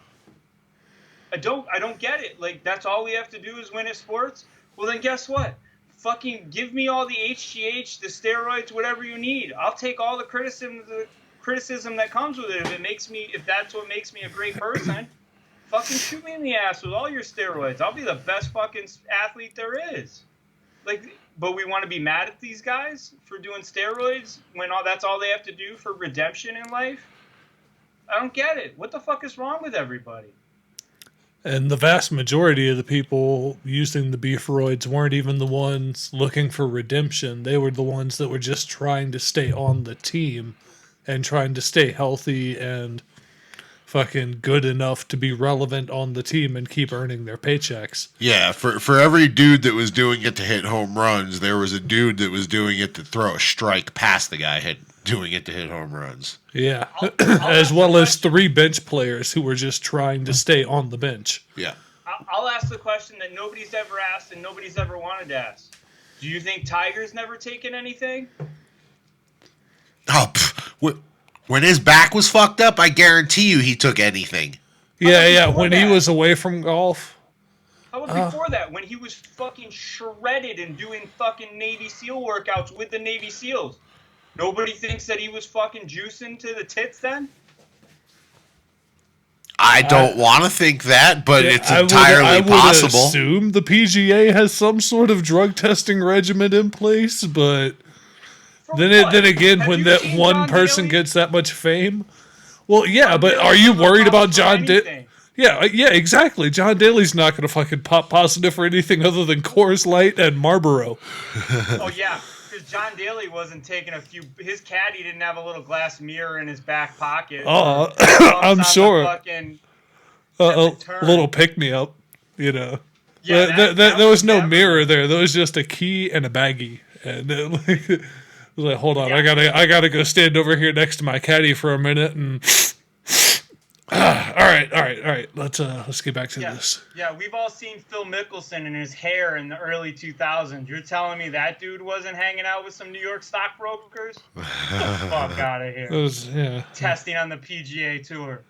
Speaker 3: I don't get it. Like, that's all we have to do is win at sports? Well, then guess what? Fucking give me all the HGH, the steroids, whatever you need. I'll take all the criticism that comes with it. If that's what makes me a great person, fucking shoot me in the ass with all your steroids. I'll be the best fucking athlete there is. Like, but we want to be mad at these guys for doing steroids when that's all they have to do for redemption in life? I don't get it. What the fuck is wrong with everybody?
Speaker 2: And the vast majority of the people using the beefroids weren't even the ones looking for redemption. They were the ones that were just trying to stay on the team and trying to stay healthy and fucking good enough to be relevant on the team and keep earning their paychecks.
Speaker 1: Yeah, for every dude that was doing it to hit home runs, there was a dude that was doing it to throw a strike past the guy hitting. doing it to hit home runs.
Speaker 2: Yeah.
Speaker 3: I'll
Speaker 2: As
Speaker 3: ask
Speaker 2: well
Speaker 3: the
Speaker 2: as
Speaker 3: question.
Speaker 2: 3 bench players who were just trying to stay on the bench.
Speaker 1: Yeah.
Speaker 3: I'll ask the question that nobody's ever asked and nobody's ever wanted to ask. Do you think Tiger's never taken anything?
Speaker 1: Oh, when his back was fucked up, I guarantee you he took anything.
Speaker 2: Yeah,
Speaker 3: before
Speaker 2: when he
Speaker 3: that?
Speaker 2: was away from golf.
Speaker 3: How about before that, when he was fucking shredded and doing fucking Navy SEAL workouts with the Navy SEALs? Nobody thinks that he was fucking juicing to the tits then?
Speaker 1: I don't want to think that, but it's entirely
Speaker 2: I would
Speaker 1: possible.
Speaker 2: assume the PGA has some sort of drug testing regimen in place, but
Speaker 3: For
Speaker 2: then
Speaker 3: what?
Speaker 2: again,
Speaker 3: Have
Speaker 2: when
Speaker 3: you
Speaker 2: that
Speaker 3: seen
Speaker 2: one
Speaker 3: John
Speaker 2: person
Speaker 3: Daly?
Speaker 2: gets that much fame, well, yeah, but
Speaker 3: Daly's
Speaker 2: are you
Speaker 3: never
Speaker 2: worried about
Speaker 3: popped for
Speaker 2: John Daly?
Speaker 3: anything.
Speaker 2: Yeah, exactly. John Daly's not going to fucking pop positive for anything other than Coors Light and Marlboro.
Speaker 3: Oh yeah, because John Daly wasn't taking a few. His caddy didn't have a little glass mirror in his back pocket.
Speaker 2: Oh,
Speaker 3: or thumbs
Speaker 2: I'm
Speaker 3: on the
Speaker 2: sure.
Speaker 3: fucking
Speaker 2: A
Speaker 3: turn.
Speaker 2: little pick me up, you know.
Speaker 3: Yeah,
Speaker 2: There was no
Speaker 3: never-
Speaker 2: mirror there. There was just a key and a baggie, and it was like, hold on,
Speaker 3: Yeah.
Speaker 2: I gotta go stand over here next to my caddy for a minute, and all right. Let's get back to this.
Speaker 3: Yeah, we've all seen Phil Mickelson and his hair in the early 2000s. You're telling me that dude wasn't hanging out with some New York stockbrokers? Get the fuck out of here.
Speaker 2: It was, yeah.
Speaker 3: Testing on the PGA Tour.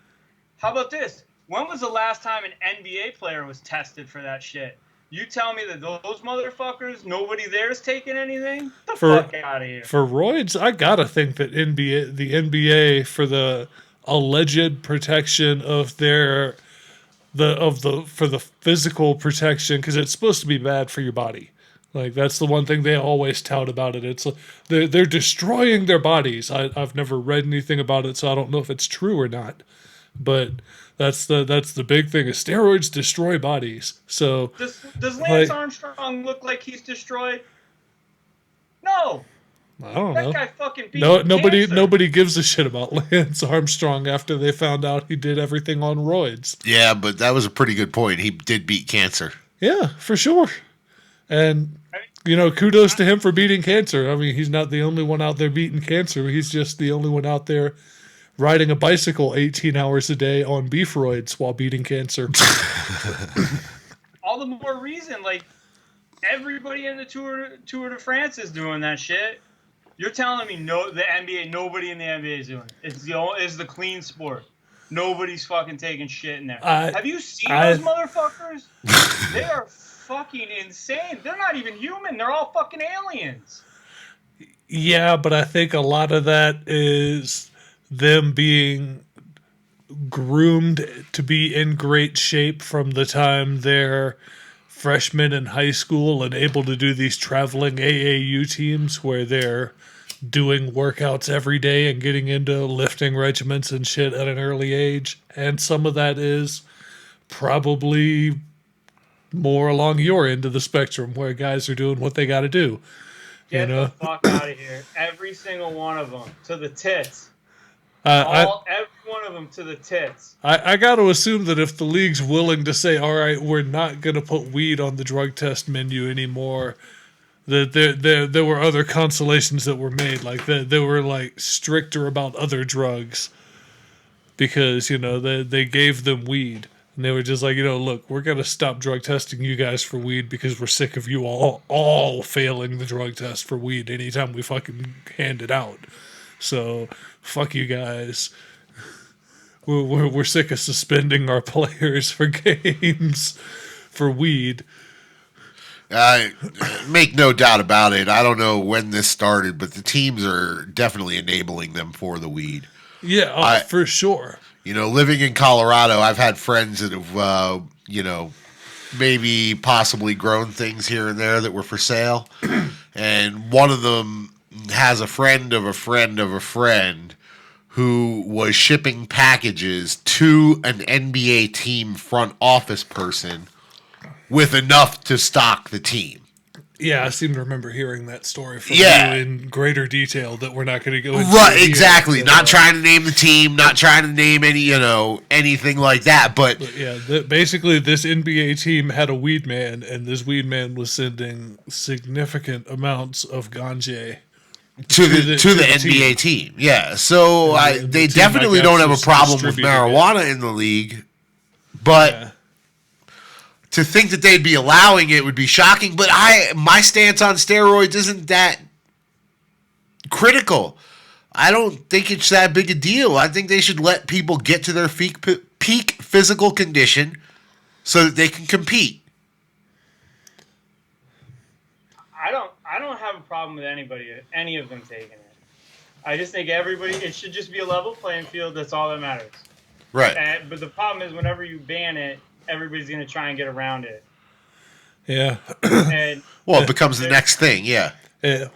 Speaker 3: How about this? When was the last time an NBA player was tested for that shit? You tell me that those motherfuckers, nobody there's taking anything? Get the fuck out of here.
Speaker 2: For roids, I gotta think that the NBA for the alleged protection of for the physical protection, because it's supposed to be bad for your body. Like, that's the one thing they always tout about it. It's they're destroying their bodies. I've never read anything about it, so I don't know if it's true or not. But that's the big thing is steroids destroy bodies. So
Speaker 3: Does Lance Armstrong look like he's destroyed? No.
Speaker 2: I don't
Speaker 3: That
Speaker 2: know.
Speaker 3: guy fucking beat
Speaker 2: Nobody
Speaker 3: cancer.
Speaker 2: gives a shit about Lance Armstrong after they found out he did everything on roids.
Speaker 1: Yeah, but that was a pretty good point. He did beat cancer.
Speaker 2: Yeah, for sure. And kudos to him for beating cancer. I mean, he's not the only one out there beating cancer. He's just the only one out there riding a bicycle 18 hours a day on beef roids while beating cancer.
Speaker 3: All the more reason, like, everybody in the Tour de France is doing that shit. You're telling me the NBA, nobody in the NBA is doing it. It's the clean sport. Nobody's fucking taking shit in there. Have you seen those motherfuckers? They are fucking insane. They're not even human. They're all fucking aliens.
Speaker 2: Yeah, but I think a lot of that is them being groomed to be in great shape from the time they're freshmen in high school and able to do these traveling AAU teams where they're doing workouts every day and getting into lifting regiments and shit at an early age. And some of that is probably more along your end of the spectrum where guys are doing what they got to do.
Speaker 3: Get the fuck out of here. Every single one of them to the tits. Every one of them to the tits.
Speaker 2: I got to assume that if the league's willing to say, all right, we're not going to put weed on the drug test menu anymore, that there were other consolations that were made. Like, they were, like, stricter about other drugs because, they gave them weed. And they were just like, look, we're going to stop drug testing you guys for weed because we're sick of you all failing the drug test for weed anytime we fucking hand it out. So, fuck you guys. We're sick of suspending our players for games for weed.
Speaker 1: Make no doubt about it. I don't know when this started, but the teams are definitely enabling them for the weed.
Speaker 2: Yeah, for sure.
Speaker 1: Living in Colorado, I've had friends that have, maybe possibly grown things here and there that were for sale. And one of them has a friend of a friend of a friend who was shipping packages to an NBA team front office person with enough to stock the team.
Speaker 2: Yeah, I seem to remember hearing that story from you in greater detail that we're not going to go into.
Speaker 1: Right, exactly. Not trying to name the team, not trying to name any, anything like that. But
Speaker 2: yeah, basically this NBA team had a weed man, and this weed man was sending significant amounts of ganja
Speaker 1: to the NBA team. Yeah, so they definitely don't have a problem with marijuana in the league, but to think that they'd be allowing it would be shocking. But my stance on steroids isn't that critical. I don't think it's that big a deal. I think they should let people get to their peak physical condition so that they can compete.
Speaker 3: I don't have a problem with any of them taking it. I just think it should just be a level playing field. That's all that matters.
Speaker 1: Right.
Speaker 3: But the problem is whenever you ban it, everybody's going to try and get around it.
Speaker 2: Yeah.
Speaker 3: And
Speaker 1: it becomes the next thing. Yeah.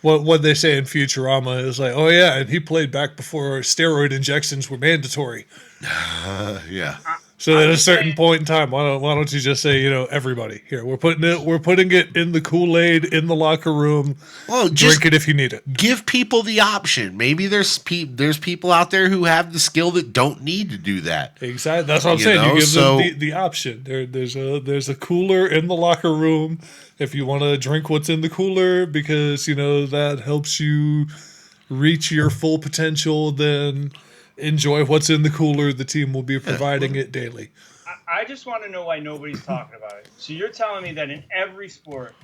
Speaker 2: What they say in Futurama is like, oh yeah, and he played back before steroid injections were mandatory.
Speaker 1: Yeah.
Speaker 2: So at a certain point in time, why don't you just say, everybody here, we're putting it in the Kool-Aid in the locker room.
Speaker 1: Well,
Speaker 2: drink it if you need it.
Speaker 1: Give people the option. Maybe there's people out there who have the skill that don't need to do that.
Speaker 2: Exactly. That's what I'm saying. You give them the option. There's a cooler in the locker room if you want to drink what's in the cooler because that helps you reach your full potential. Then enjoy what's in the cooler. The team will be providing it daily.
Speaker 3: I just want to know why nobody's talking about it. So you're telling me that in every sport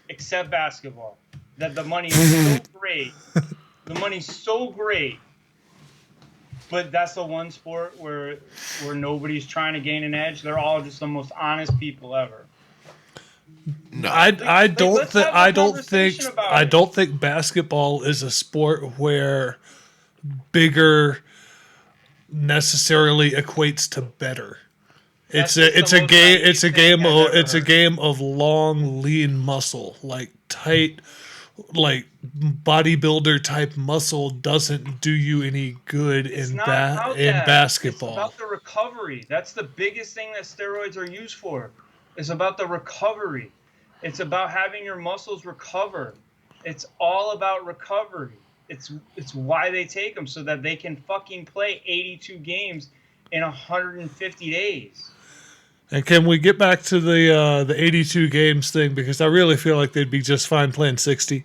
Speaker 3: except basketball, that the money is so great. The money's so great. But that's the one sport where nobody's trying to gain an edge. They're all just the most honest people ever.
Speaker 1: No,
Speaker 2: I don't think basketball is a sport where bigger necessarily equates to better. It's a game of long lean muscle, like tight, like bodybuilder type muscle doesn't do you any good in basketball.
Speaker 3: It's about the recovery. That's the biggest thing that steroids are used for. It's about the recovery. It's about having your muscles recover. It's all about recovery. It's why they take them, so that they can fucking play 82 games in 150 days.
Speaker 2: And can we get back to the 82 games thing? Because I really feel like they'd be just fine playing 60.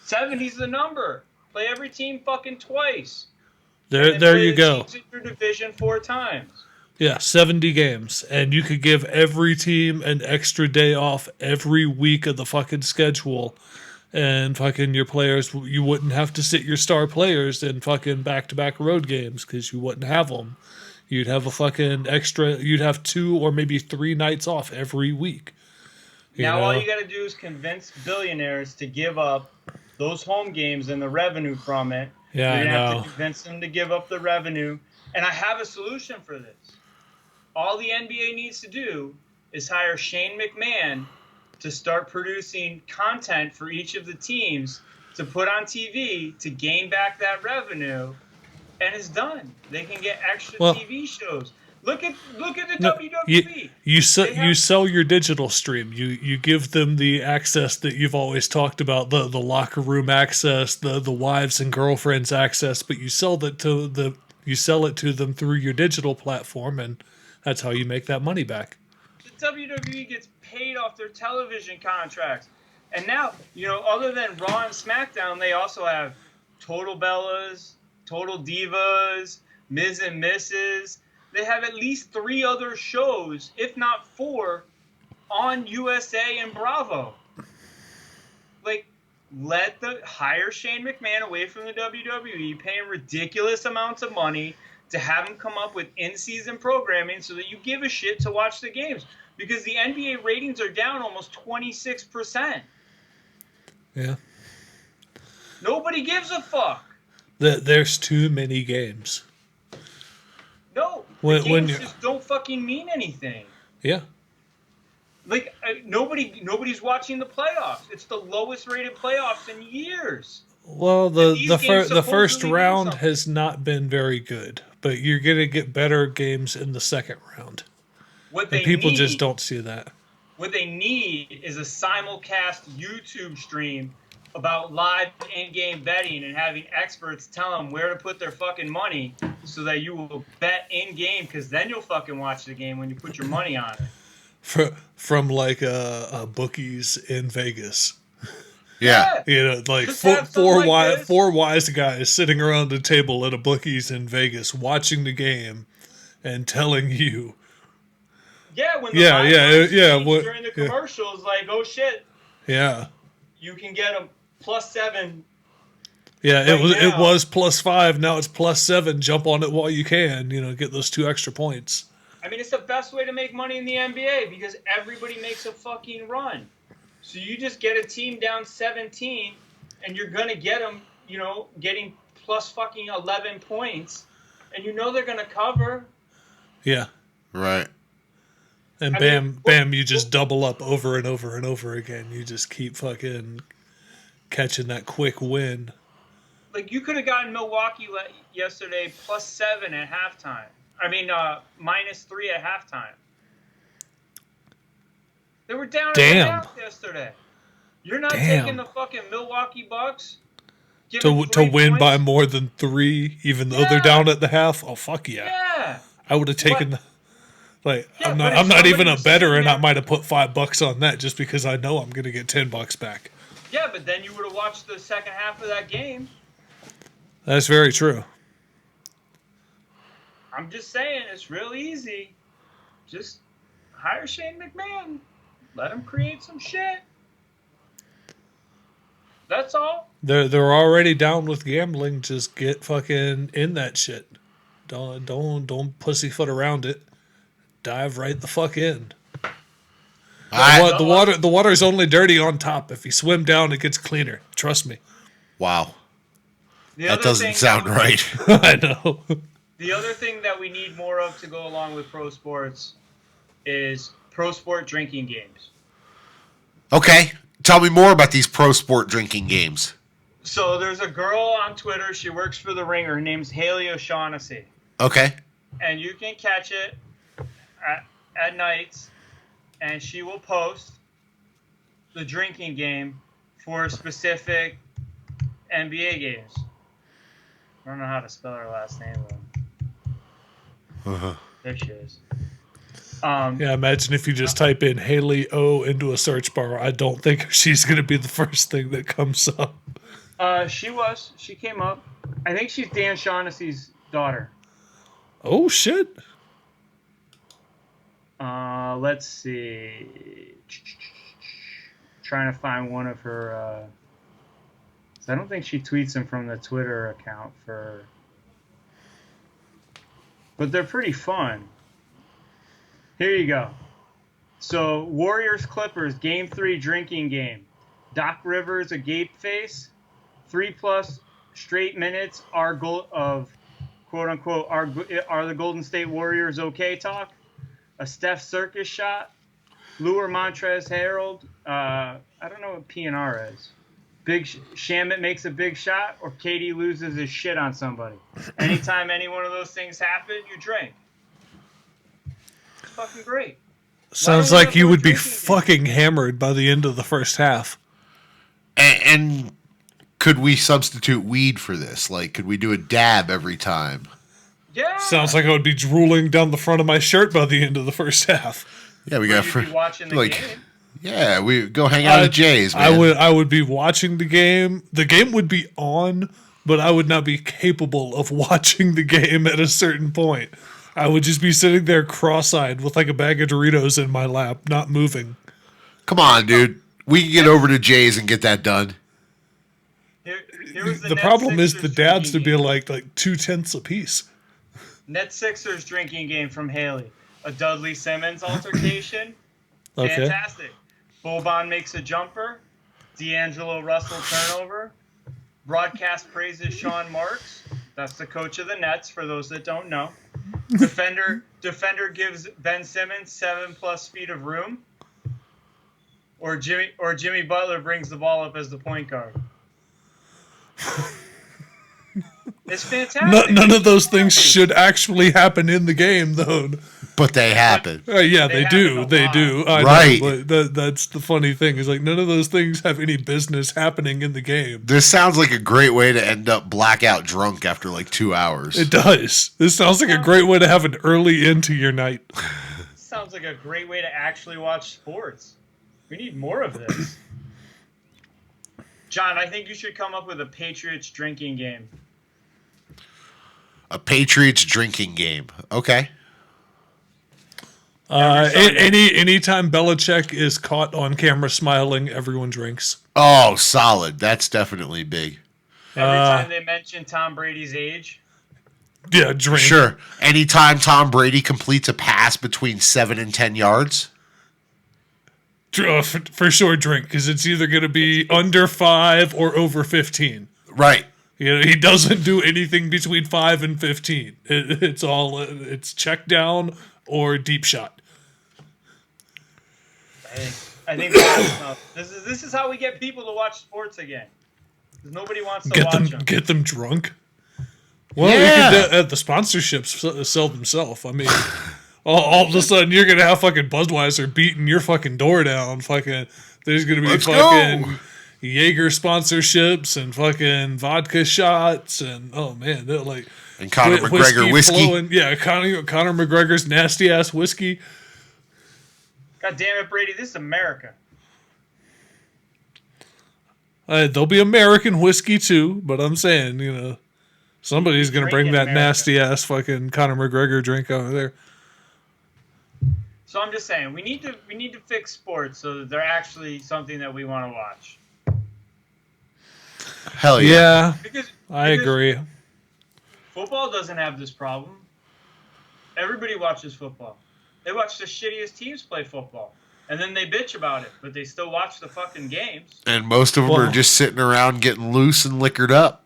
Speaker 3: 70's the number. Play every team fucking twice.
Speaker 2: There you go.
Speaker 3: Teams in your division 4 times.
Speaker 2: Yeah, 70 games. And you could give every team an extra day off every week of the fucking schedule. And fucking your players, you wouldn't have to sit your star players in fucking back-to-back road games because you wouldn't have them. You'd have a fucking you'd have 2 or maybe 3 nights off every week.
Speaker 3: All you got to do is convince billionaires to give up those home games and the revenue from it.
Speaker 2: Yeah,
Speaker 3: You're going to have to convince them to give up the revenue. And I have a solution for this. All the NBA needs to do is hire Shane McMahon to start producing content for each of the teams to put on TV to gain back that revenue, and it's done. They can get extra TV shows. Look at the WWE.
Speaker 2: You sell your digital stream. You give them the access that you've always talked about, the locker room access, the wives and girlfriends access, but you sell it to them through your digital platform, and that's how you make that money back.
Speaker 3: The WWE gets paid off their television contracts. And now, other than Raw and SmackDown, they also have Total Bellas, Total Divas, Miz and Mrs. They have at least 3 other shows, if not 4, on USA and Bravo. Like, hire Shane McMahon away from the WWE, pay him ridiculous amounts of money to have him come up with in-season programming so that you give a shit to watch the games. Because the NBA ratings are down almost 26%.
Speaker 2: Yeah.
Speaker 3: Nobody gives a fuck.
Speaker 2: There's too many games.
Speaker 3: No, games just don't fucking mean anything.
Speaker 2: Yeah.
Speaker 3: Like, nobody's watching the playoffs. It's the lowest rated playoffs in years.
Speaker 2: Well, the first round has not been very good, but you're going to get better games in the second round. People just don't see that.
Speaker 3: What they need is a simulcast YouTube stream about live in-game betting and having experts tell them where to put their fucking money so that you will bet in-game, because then you'll fucking watch the game when you put your money on it.
Speaker 2: From like bookies in Vegas.
Speaker 1: Yeah.
Speaker 2: You know, like
Speaker 3: Just have something like this.
Speaker 2: four wise guys sitting around a table at a bookies in Vegas watching the game and telling you.
Speaker 3: Yeah, when the during the
Speaker 2: yeah.
Speaker 3: commercials, like, oh shit,
Speaker 2: Yeah.
Speaker 3: you can get a +7.
Speaker 2: Yeah,
Speaker 3: Right
Speaker 2: it
Speaker 3: now.
Speaker 2: was +5. Now it's +7. Jump on it while you can. You know, get those 2 extra points.
Speaker 3: I mean, it's the best way to make money in the NBA because everybody makes a fucking run. So you just get a team down 17, and you're gonna get them, you know, getting +11 points, and you know they're gonna cover.
Speaker 2: Yeah.
Speaker 1: Right.
Speaker 2: And bam, you just double up over and over and over again. You just keep fucking catching that quick win.
Speaker 3: Like, you could have gotten Milwaukee yesterday +7 at halftime. I mean, -3 at halftime. They were down at the half yesterday. You're not taking the fucking Milwaukee Bucks
Speaker 2: to win by more than 3, even though they're down at the half. Oh fuck yeah!
Speaker 3: Yeah,
Speaker 2: I would have taken. Like
Speaker 3: Yeah,
Speaker 2: I'm not even a bettor, and I might have put $5 on that just because I know I'm gonna get $10 back.
Speaker 3: Yeah, but then you would have watched the second half of that game.
Speaker 2: That's very true.
Speaker 3: I'm just saying, it's real easy. Just hire Shane McMahon. Let him create some shit. That's all.
Speaker 2: They're already down with gambling. Just get fucking in that shit. Don't pussyfoot around it. Dive right the fuck in. The water's only dirty on top. If you swim down, it gets cleaner. Trust me.
Speaker 1: Wow. That doesn't sound right.
Speaker 2: I know.
Speaker 3: The other thing that we need more of to go along with pro sports is pro sport drinking games.
Speaker 1: Okay. Tell me more about these pro sport drinking games.
Speaker 3: So there's a girl on Twitter. She works for The Ringer. Her name's Haley O'Shaughnessy.
Speaker 1: Okay.
Speaker 3: And you can catch it at nights, and she will post the drinking game for specific NBA games. I don't know how to spell her last name, though. There she is.
Speaker 2: Yeah, imagine if you just type in Haley O into a search bar. I don't think she's going to be the first thing that comes up.
Speaker 3: She came up. I think she's Dan Shaughnessy's daughter.
Speaker 2: Oh, shit.
Speaker 3: Let's see. Trying to find one of her. I don't think she tweets them from the Twitter account but they're pretty fun. Here you go. So Warriors Clippers Game 3 drinking game. Doc Rivers a gape face. 3+ straight minutes are of quote unquote are the Golden State Warriors okay talk. A Steph circus shot. Lure Montrezl Harrell. I don't know what PNR is. Big Shamit makes a big shot, or Katie loses his shit on somebody. Anytime any one of those things happen, you drink. It's fucking great.
Speaker 2: Sounds like you would be fucking hammered by the end of the first half.
Speaker 1: And could we substitute weed for this? Like, could we do a dab every time?
Speaker 3: Yeah.
Speaker 2: Sounds like I would be drooling down the front of my shirt by the end of the first half.
Speaker 1: Yeah, we got
Speaker 3: be watching the game.
Speaker 1: Yeah, we go hang out at Jay's, man.
Speaker 2: I would be watching the game. The game would be on, but I would not be capable of watching the game at a certain point. I would just be sitting there cross-eyed with like a bag of Doritos in my lap, not moving.
Speaker 1: Come on, dude. We can get over to Jay's and get that done.
Speaker 3: Here was
Speaker 2: the problem is the dads to be like 2/10 apiece.
Speaker 3: Net Sixers drinking game from Haley. A Dudley Simmons altercation.
Speaker 2: Okay.
Speaker 3: Fantastic. Boban makes a jumper. D'Angelo Russell turnover. Broadcast praises Sean Marks. That's the coach of the Nets, for those that don't know. Defender gives Ben Simmons 7+ feet of room. Or Jimmy Butler brings the ball up as the point guard. It's fantastic.
Speaker 2: None of those things should actually happen in the game, though.
Speaker 1: But they happen.
Speaker 2: Yeah, they do. They do. I
Speaker 1: right.
Speaker 2: know, but that's the funny thing. Is like none of those things have any business happening in the game.
Speaker 1: This sounds like a great way to end up blackout drunk after like 2 hours.
Speaker 2: It does. This sounds like a great way to have an early into your night.
Speaker 3: Sounds like a great way to actually watch sports. We need more of this. John, I think you should come up with a Patriots drinking game.
Speaker 1: A drinking game. Okay.
Speaker 2: Anytime Belichick is caught on camera smiling, everyone drinks.
Speaker 1: Oh, solid. That's definitely big.
Speaker 3: Every time they mention Tom Brady's age.
Speaker 2: Yeah, drink.
Speaker 1: Sure. Anytime Tom Brady completes a pass between 7 and 10 yards.
Speaker 2: For sure drink, because it's either going to be under 5 or over 15.
Speaker 1: Right.
Speaker 2: You know, he doesn't do anything between 5 and 15. It's check down or deep shot.
Speaker 3: I think that's enough. This is how we get people to watch sports again. Because nobody wants to watch them.
Speaker 2: Get them drunk. Well, the sponsorships sell themselves. I mean, all of a sudden you're gonna have fucking Budweiser beating your fucking door down. Fucking, there's gonna be Jaeger sponsorships and fucking vodka shots and oh man, they're like
Speaker 1: and Conor McGregor whiskey.
Speaker 2: Flowing. Yeah, Conor McGregor's nasty ass whiskey.
Speaker 3: God damn it, Brady! This is America.
Speaker 2: There'll be American whiskey too, but I'm saying, you know, somebody's gonna bring that nasty ass fucking Conor McGregor drink over there.
Speaker 3: So I'm just saying, we need to fix sports so that they're actually something that we want to watch.
Speaker 1: Hell yeah.
Speaker 2: Because I agree.
Speaker 3: Football doesn't have this problem. Everybody watches football. They watch the shittiest teams play football. And then they bitch about it, but they still watch the fucking games.
Speaker 1: And most of them are just sitting around getting loose and liquored up.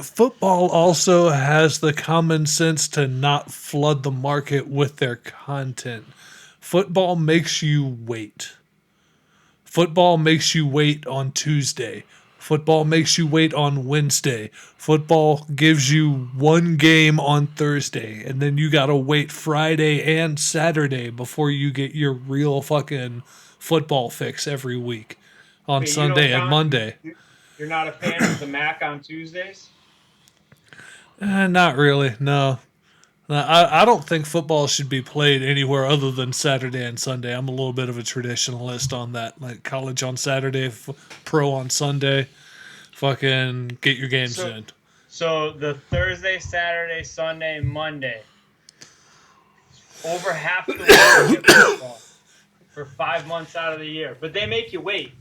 Speaker 2: Football also has the common sense to not flood the market with their content. Football makes you wait. Football makes you wait on Tuesday. Football makes you wait on Wednesday. Football gives you one game on Thursday, and then you gotta wait Friday and Saturday before you get your real fucking football fix every week on Sunday and Monday.
Speaker 3: You're not a fan of the Mac on Tuesdays?
Speaker 2: Not really, no. I don't think football should be played anywhere other than Saturday and Sunday. I'm a little bit of a traditionalist on that. Like college on Saturday, pro on Sunday. Fucking get your games in.
Speaker 3: So the Thursday, Saturday, Sunday, Monday. Over half the week get football for 5 months out of the year. But they make you wait.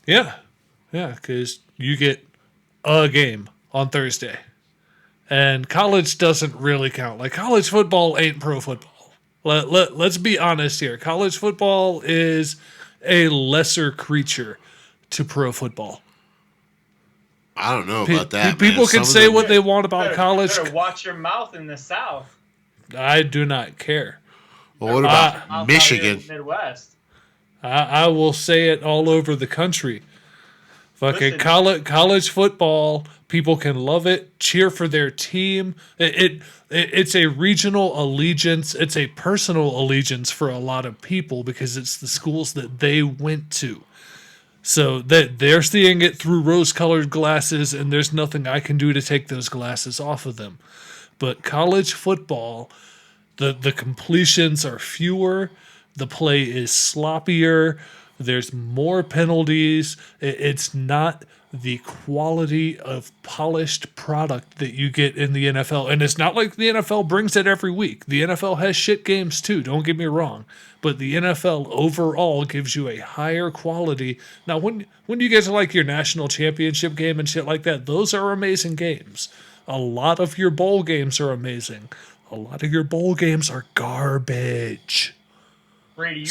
Speaker 2: Yeah, because you get a game on Thursday. And college doesn't really count. Like, college football ain't pro football. Let's be honest here. College football is a lesser creature to pro football.
Speaker 1: I don't know about that.
Speaker 2: People can say what they want about college.
Speaker 3: Better watch your mouth in the South.
Speaker 2: I do not care.
Speaker 1: Well, what about Michigan?
Speaker 3: Midwest.
Speaker 2: I will say it all over the country. Fucking college football, people can love it, cheer for their team. It's a regional allegiance. It's a personal allegiance for a lot of people because it's the schools that they went to. So that they're seeing it through rose-colored glasses, and there's nothing I can do to take those glasses off of them. But college football, the completions are fewer, the play is sloppier. There's more penalties. It's not the quality of polished product that you get in the NFL. And it's not like the NFL brings it every week. The NFL has shit games too, don't get me wrong. But the NFL overall gives you a higher quality. Now, when you get to like your national championship game and shit like that, those are amazing games. A lot of your bowl games are amazing. A lot of your bowl games are garbage.
Speaker 3: Brady,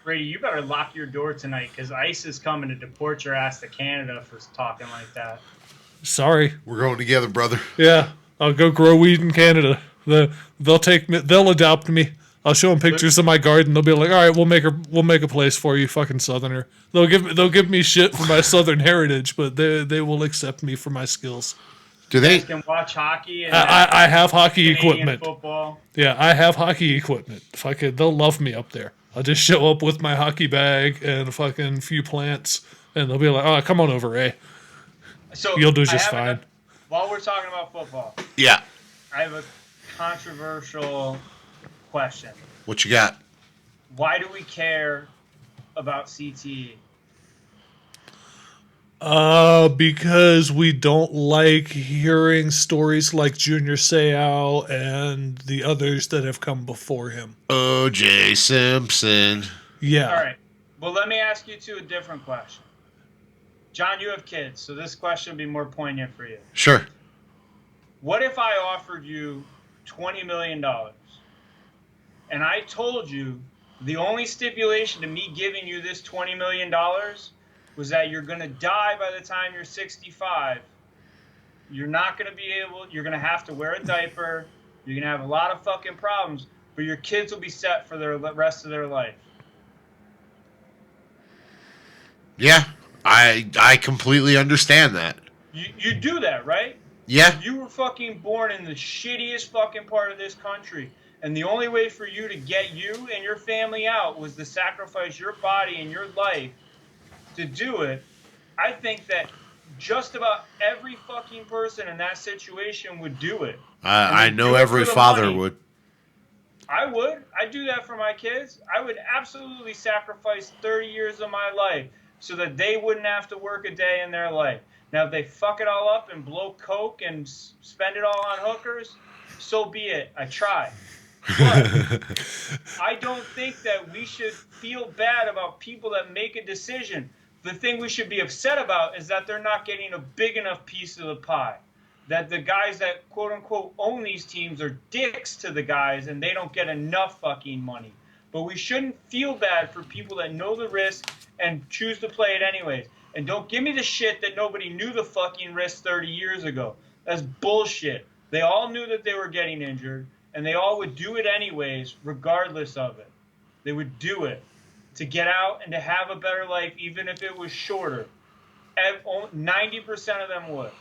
Speaker 3: Brady, you better lock your door tonight because ICE is coming to deport your ass to Canada for talking like that.
Speaker 2: Sorry.
Speaker 1: We're going together, brother.
Speaker 2: Yeah, I'll go grow weed in Canada. They'll take me. They'll adopt me. I'll show them pictures of my garden. They'll be like, "All right, we'll make a place for you, fucking Southerner." They'll give me shit for my Southern heritage, but they will accept me for my skills.
Speaker 1: Do they?
Speaker 3: You can watch hockey. And
Speaker 2: I have hockey
Speaker 3: Canadian
Speaker 2: equipment.
Speaker 3: Football.
Speaker 2: Yeah, I have hockey equipment. They'll love me up there. I'll just show up with my hockey bag and a fucking few plants, and they'll be like, "Oh, come on over, Ray.
Speaker 3: So
Speaker 2: You'll do just fine."
Speaker 3: While we're talking about football,
Speaker 1: Yeah.
Speaker 3: I have a controversial question.
Speaker 1: What you got?
Speaker 3: Why do we care about CTE?
Speaker 2: Because we don't like hearing stories like Junior Seau and the others that have come before him.
Speaker 1: O.J. Simpson.
Speaker 2: Yeah.
Speaker 3: All right. Well, let me ask you a different question. John, you have kids, so this question will be more poignant for you.
Speaker 1: Sure.
Speaker 3: What if I offered you $20 million and I told you the only stipulation to me giving you this $20 million was that you're going to die by the time you're 65. You're not going to be able, you're going to have to wear a diaper. You're going to have a lot of fucking problems, but your kids will be set for the rest of their life.
Speaker 1: Yeah, I completely understand that.
Speaker 3: You do that, right?
Speaker 1: Yeah.
Speaker 3: You were fucking born in the shittiest fucking part of this country. And the only way for you to get you and your family out was to sacrifice your body and your life to do it. I think that just about every fucking person in that situation would do it.
Speaker 1: I know every father would.
Speaker 3: I would. I'd do that for my kids. I would absolutely sacrifice 30 years of my life so that they wouldn't have to work a day in their life. Now, if they fuck it all up and blow coke and spend it all on hookers, so be it. I tried. But I don't think that we should feel bad about people that make a decision. The thing we should be upset about is that they're not getting a big enough piece of the pie. That the guys that quote-unquote own these teams are dicks to the guys and they don't get enough fucking money. But we shouldn't feel bad for people that know the risk and choose to play it anyways. And don't give me the shit that nobody knew the fucking risk 30 years ago. That's bullshit. They all knew that they were getting injured, and they all would do it anyways, regardless of it. They would do it to get out and to have a better life, even if it was shorter. 90% of them would.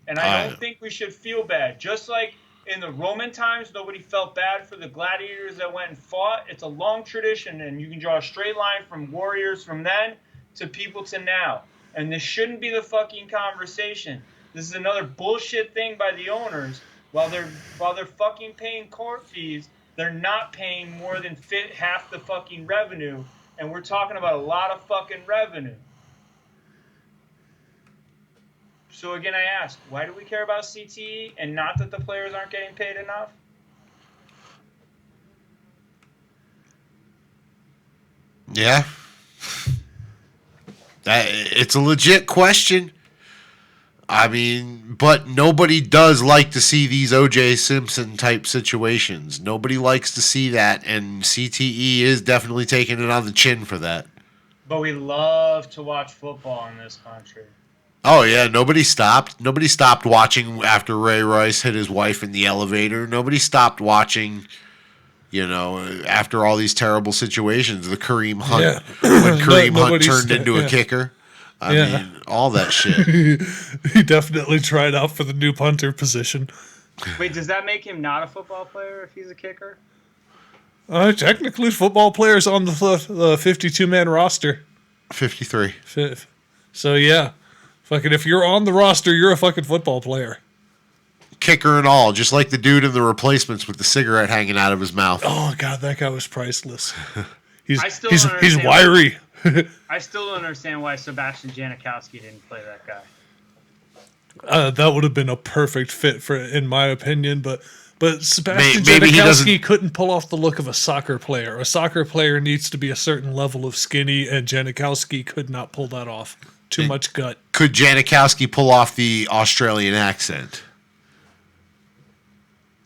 Speaker 3: And I don't think we should feel bad. Just like in the Roman times, nobody felt bad for the gladiators that went and fought. It's a long tradition, and you can draw a straight line from warriors from then to people to now. And this shouldn't be the fucking conversation. This is another bullshit thing by the owners. While they're fucking paying court fees, they're not paying more than half the fucking revenue. And we're talking about a lot of fucking revenue. So again, I ask, why do we care about CTE and not that the players aren't getting paid enough?
Speaker 1: Yeah. It's a legit question. I mean, but nobody does like to see these O.J. Simpson type situations. Nobody likes to see that, and CTE is definitely taking it on the chin for that.
Speaker 3: But we love to watch football in this country.
Speaker 1: Oh, yeah, nobody stopped. Nobody stopped watching after Ray Rice hit his wife in the elevator. Nobody stopped watching, after all these terrible situations. The Kareem Hunt, when Kareem Hunt turned into a kicker. I mean, all that shit.
Speaker 2: He definitely tried out for the new punter position.
Speaker 3: Wait, does that make him not a football player if he's a kicker?
Speaker 2: Technically, football players on the 52-man roster.
Speaker 1: 53.
Speaker 2: So, yeah. Fucking, if you're on the roster, you're a fucking football player.
Speaker 1: Kicker and all, just like the dude in The Replacements with the cigarette hanging out of his mouth.
Speaker 2: Oh, God, that guy was priceless. He's
Speaker 3: understand
Speaker 2: wiry.
Speaker 3: I still don't understand why Sebastian Janikowski didn't play that guy.
Speaker 2: That would have been a perfect fit in my opinion, but Sebastian Janikowski couldn't pull off the look of a soccer player. A soccer player needs to be a certain level of skinny, and Janikowski could not pull that off. Too much gut.
Speaker 1: Could Janikowski pull off the Australian accent?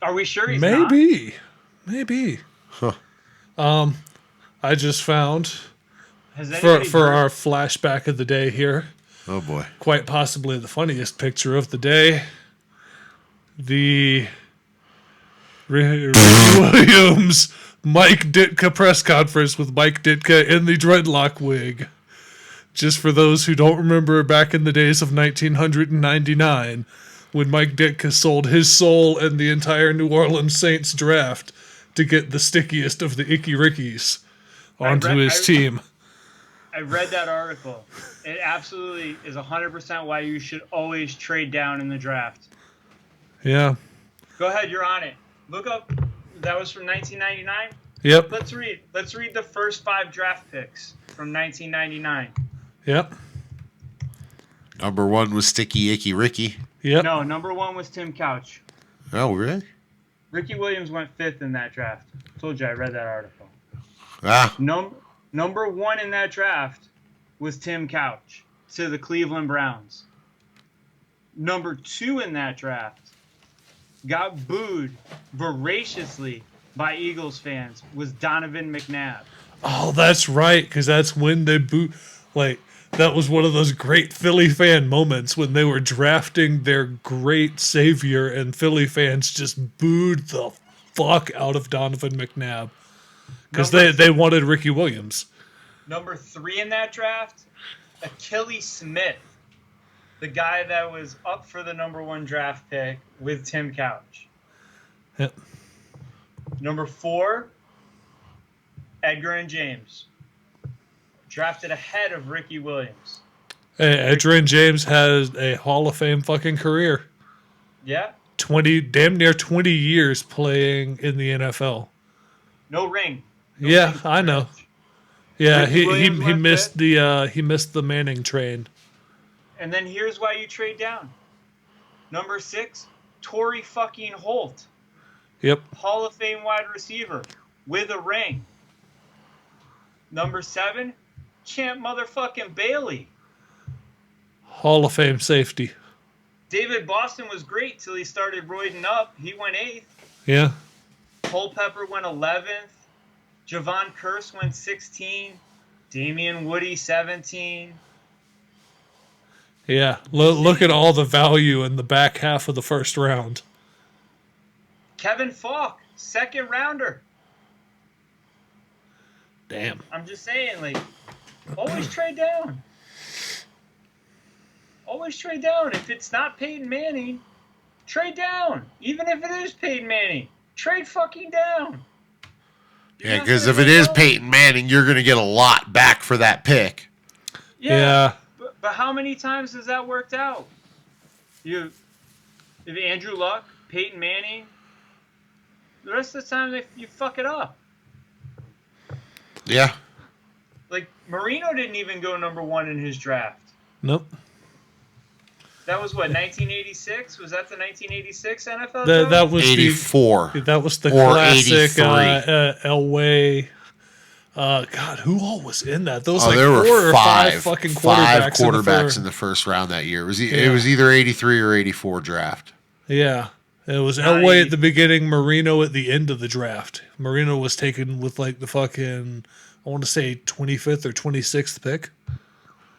Speaker 3: Are we sure he's not?
Speaker 2: Maybe. Huh. I just found for our flashback of the day here.
Speaker 1: Oh boy!
Speaker 2: Quite possibly the funniest picture of the day. The Williams Mike Ditka press conference with Mike Ditka in the dreadlock wig. Just for those who don't remember, back in the days of 1999, when Mike Ditka sold his soul and the entire New Orleans Saints draft to get the stickiest of the Icky Rickies onto his team.
Speaker 3: I read that article. It absolutely is 100% why you should always trade down in the draft.
Speaker 2: Yeah.
Speaker 3: Go ahead, you're on it. Look up. That was from 1999?
Speaker 2: Yep.
Speaker 3: Let's read the first 5 draft picks. from 1999.
Speaker 2: Yep.
Speaker 1: Number 1 was Sticky Icky Ricky.
Speaker 2: Yep.
Speaker 3: No, number 1 was Tim Couch.
Speaker 1: Oh, really?
Speaker 3: Ricky Williams went 5th in that draft. Told you I read that article.
Speaker 1: Ah,
Speaker 3: Number 1 in that draft was Tim Couch to the Cleveland Browns. Number 2 in that draft got booed voraciously by Eagles fans was Donovan McNabb.
Speaker 2: Oh, that's right, because that's when they boot. Like, that was one of those great Philly fan moments when they were drafting their great savior, and Philly fans just booed the fuck out of Donovan McNabb because they wanted Ricky Williams.
Speaker 3: Number 3 in that draft, Achilles Smith, the guy that was up for the number 1 draft pick with Tim Couch.
Speaker 2: Yep.
Speaker 3: Number 4, Edgar and James, drafted ahead of Ricky Williams.
Speaker 2: Hey, Adrian James has a Hall of Fame fucking career.
Speaker 3: Yeah.
Speaker 2: Damn near 20 years playing in the NFL.
Speaker 3: No ring. No
Speaker 2: Yeah,
Speaker 3: ring.
Speaker 2: I know. Yeah,
Speaker 3: Ricky
Speaker 2: he
Speaker 3: Williams went
Speaker 2: missed he missed the Manning train.
Speaker 3: And then here's why you trade down. Number 6, Torrey fucking Holt,
Speaker 2: Yep.
Speaker 3: Hall of Fame wide receiver with a ring. Number 7, Champ motherfucking Bailey.
Speaker 2: Hall of Fame safety.
Speaker 3: David Boston was great till he started roiding up. He went 8th.
Speaker 2: Yeah.
Speaker 3: Culpepper went 11th. Javon Curse went 16. Damian Woody 17.
Speaker 2: Yeah. Look at all the value in the back half of the first round.
Speaker 3: Kevin Falk, 2nd rounder.
Speaker 2: Damn.
Speaker 3: I'm just saying, like, always trade down. Always trade down. If it's not Peyton Manning, trade down. Even if it is Peyton Manning, trade fucking down.
Speaker 1: yeah, because if it is Peyton Manning, you're going to get a lot back for that pick.
Speaker 2: Yeah.
Speaker 3: But how many times has that worked out? If Andrew Luck, Peyton Manning, the rest of the time you fuck it up.
Speaker 1: Yeah.
Speaker 3: Like, Marino didn't even go number 1 in his draft.
Speaker 2: Nope.
Speaker 3: That was what, 1986? Was that the 1986 NFL draft?
Speaker 2: That was
Speaker 1: 84.
Speaker 2: That was the
Speaker 1: Or
Speaker 2: classic
Speaker 1: 83.
Speaker 2: Elway. God, who all was in that? Those
Speaker 1: There were
Speaker 2: 4 or 5
Speaker 1: five
Speaker 2: fucking
Speaker 1: five
Speaker 2: quarterbacks,
Speaker 1: quarterbacks in the first round that year. It was either 83 or 84 draft.
Speaker 2: Yeah. It was
Speaker 3: Nice.
Speaker 2: Elway at the beginning, Marino at the end of the draft. Marino was taken with like the fucking, I want to say 25th or 26th pick.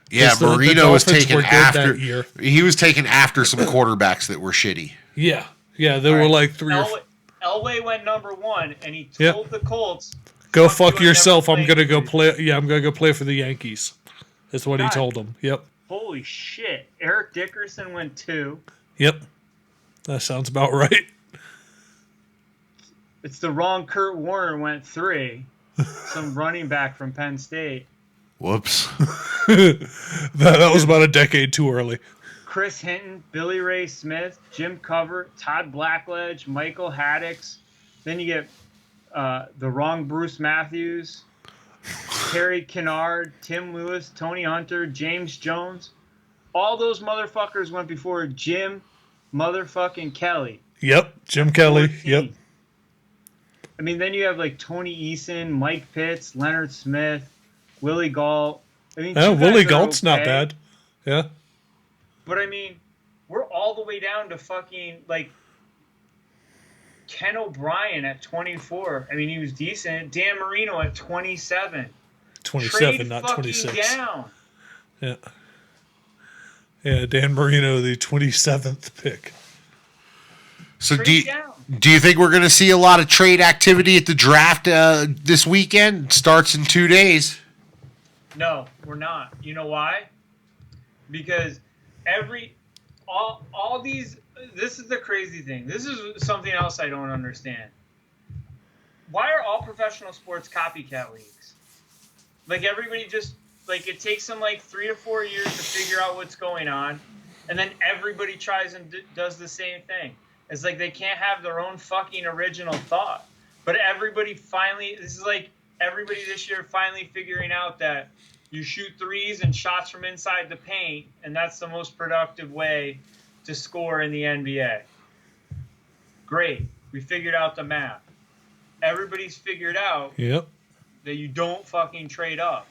Speaker 1: Yeah,
Speaker 2: The
Speaker 1: Marino was
Speaker 2: Dolphins
Speaker 1: taken
Speaker 2: were good
Speaker 1: after.
Speaker 2: that year.
Speaker 1: He was taken after some quarterbacks that were shitty.
Speaker 2: Yeah. Yeah, there
Speaker 3: All
Speaker 2: were
Speaker 3: right.
Speaker 2: like 3 or 4.
Speaker 3: Elway went number 1, and he
Speaker 2: Yep.
Speaker 3: told the Colts,
Speaker 2: Go
Speaker 3: fuck
Speaker 2: fuck
Speaker 3: you, I
Speaker 2: yourself.
Speaker 3: never
Speaker 2: I'm going to
Speaker 3: played
Speaker 2: go
Speaker 3: for
Speaker 2: play. Yeah, I'm going to go play for the Yankees. That's what he
Speaker 3: God.
Speaker 2: told them. Yep.
Speaker 3: holy shit. Eric Dickerson went 2.
Speaker 2: Yep. That sounds about right.
Speaker 3: It's the wrong Kurt Warner went 3. Some running back from Penn State.
Speaker 1: Whoops.
Speaker 2: that was about a decade too early.
Speaker 3: Chris Hinton, Billy Ray Smith, Jim Cover, Todd Blackledge, Michael Haddix. Then you get the wrong Bruce Matthews, Terry Kennard, Tim Lewis, Tony Hunter, James Jones. All those motherfuckers went before Jim motherfucking Kelly.
Speaker 2: Yep. Jim Kelly.
Speaker 3: 14.
Speaker 2: Yep.
Speaker 3: I mean, then you have like Tony Eason, Mike Pitts, Leonard Smith, Willie Galt. I mean,
Speaker 2: Oh,
Speaker 3: two
Speaker 2: Willie
Speaker 3: guys are
Speaker 2: Galt's not
Speaker 3: okay,
Speaker 2: bad. Yeah.
Speaker 3: But I mean, we're all the way down to fucking like Ken O'Brien at 24. I mean, he was decent. Dan Marino at 27.
Speaker 2: 27,
Speaker 3: Trade
Speaker 2: not
Speaker 3: fucking
Speaker 2: 26.
Speaker 3: down.
Speaker 2: Yeah. Yeah, Dan Marino, the 27th pick.
Speaker 1: So
Speaker 3: Trade down.
Speaker 1: do you think we're going to see a lot of trade activity at the draft this weekend? It starts in 2 days.
Speaker 3: No, we're not. You know why? Because all these. This is the crazy thing. This is something else I don't understand. Why are all professional sports copycat leagues? Like everybody just like it takes them like 3 to 4 years to figure out what's going on, and then everybody tries and does the same thing. It's like they can't have their own fucking original thought. But everybody finally, this is like everybody this year finally figuring out that you shoot threes and shots from inside the paint, and that's the most productive way to score in the NBA. Great. We figured out the math. Everybody's figured out that you don't fucking trade up.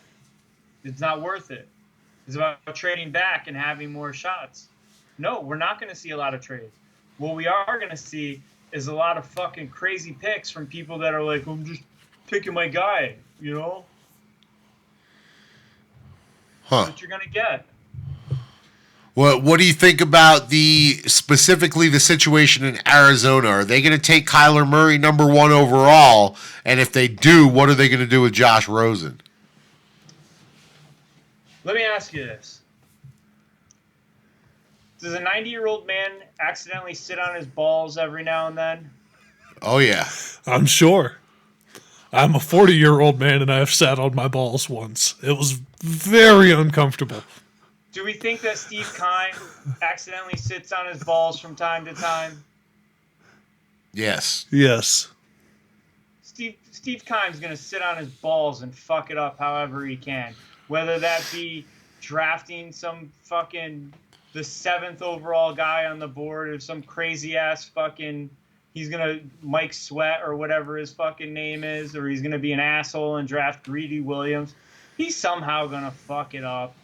Speaker 3: It's not worth it. It's about trading back and having more shots. No, we're not going to see a lot of trades. What we are going to see is a lot of fucking crazy picks from people that are like, I'm just picking my guy, you know? That's what you're going to get.
Speaker 1: What do you think about specifically the situation in Arizona? Are they going to take Kyler Murray number 1 overall? And if they do, what are they going to do with Josh Rosen?
Speaker 3: Let me ask you this. Does a 90-year-old man accidentally sit on his balls every now and then?
Speaker 1: Oh, yeah.
Speaker 2: I'm sure. I'm a 40-year-old man, and I have sat on my balls once. It was very uncomfortable.
Speaker 3: Do we think that Steve Keim accidentally sits on his balls from time to time?
Speaker 1: Yes.
Speaker 2: Yes.
Speaker 3: Steve Keim's going to sit on his balls and fuck it up however he can. Whether that be drafting some fucking the 7th overall guy on the board or some crazy ass fucking he's going to Mike Sweat or whatever his fucking name is, or he's going to be an asshole and draft Greedy Williams. He's somehow going to fuck it up.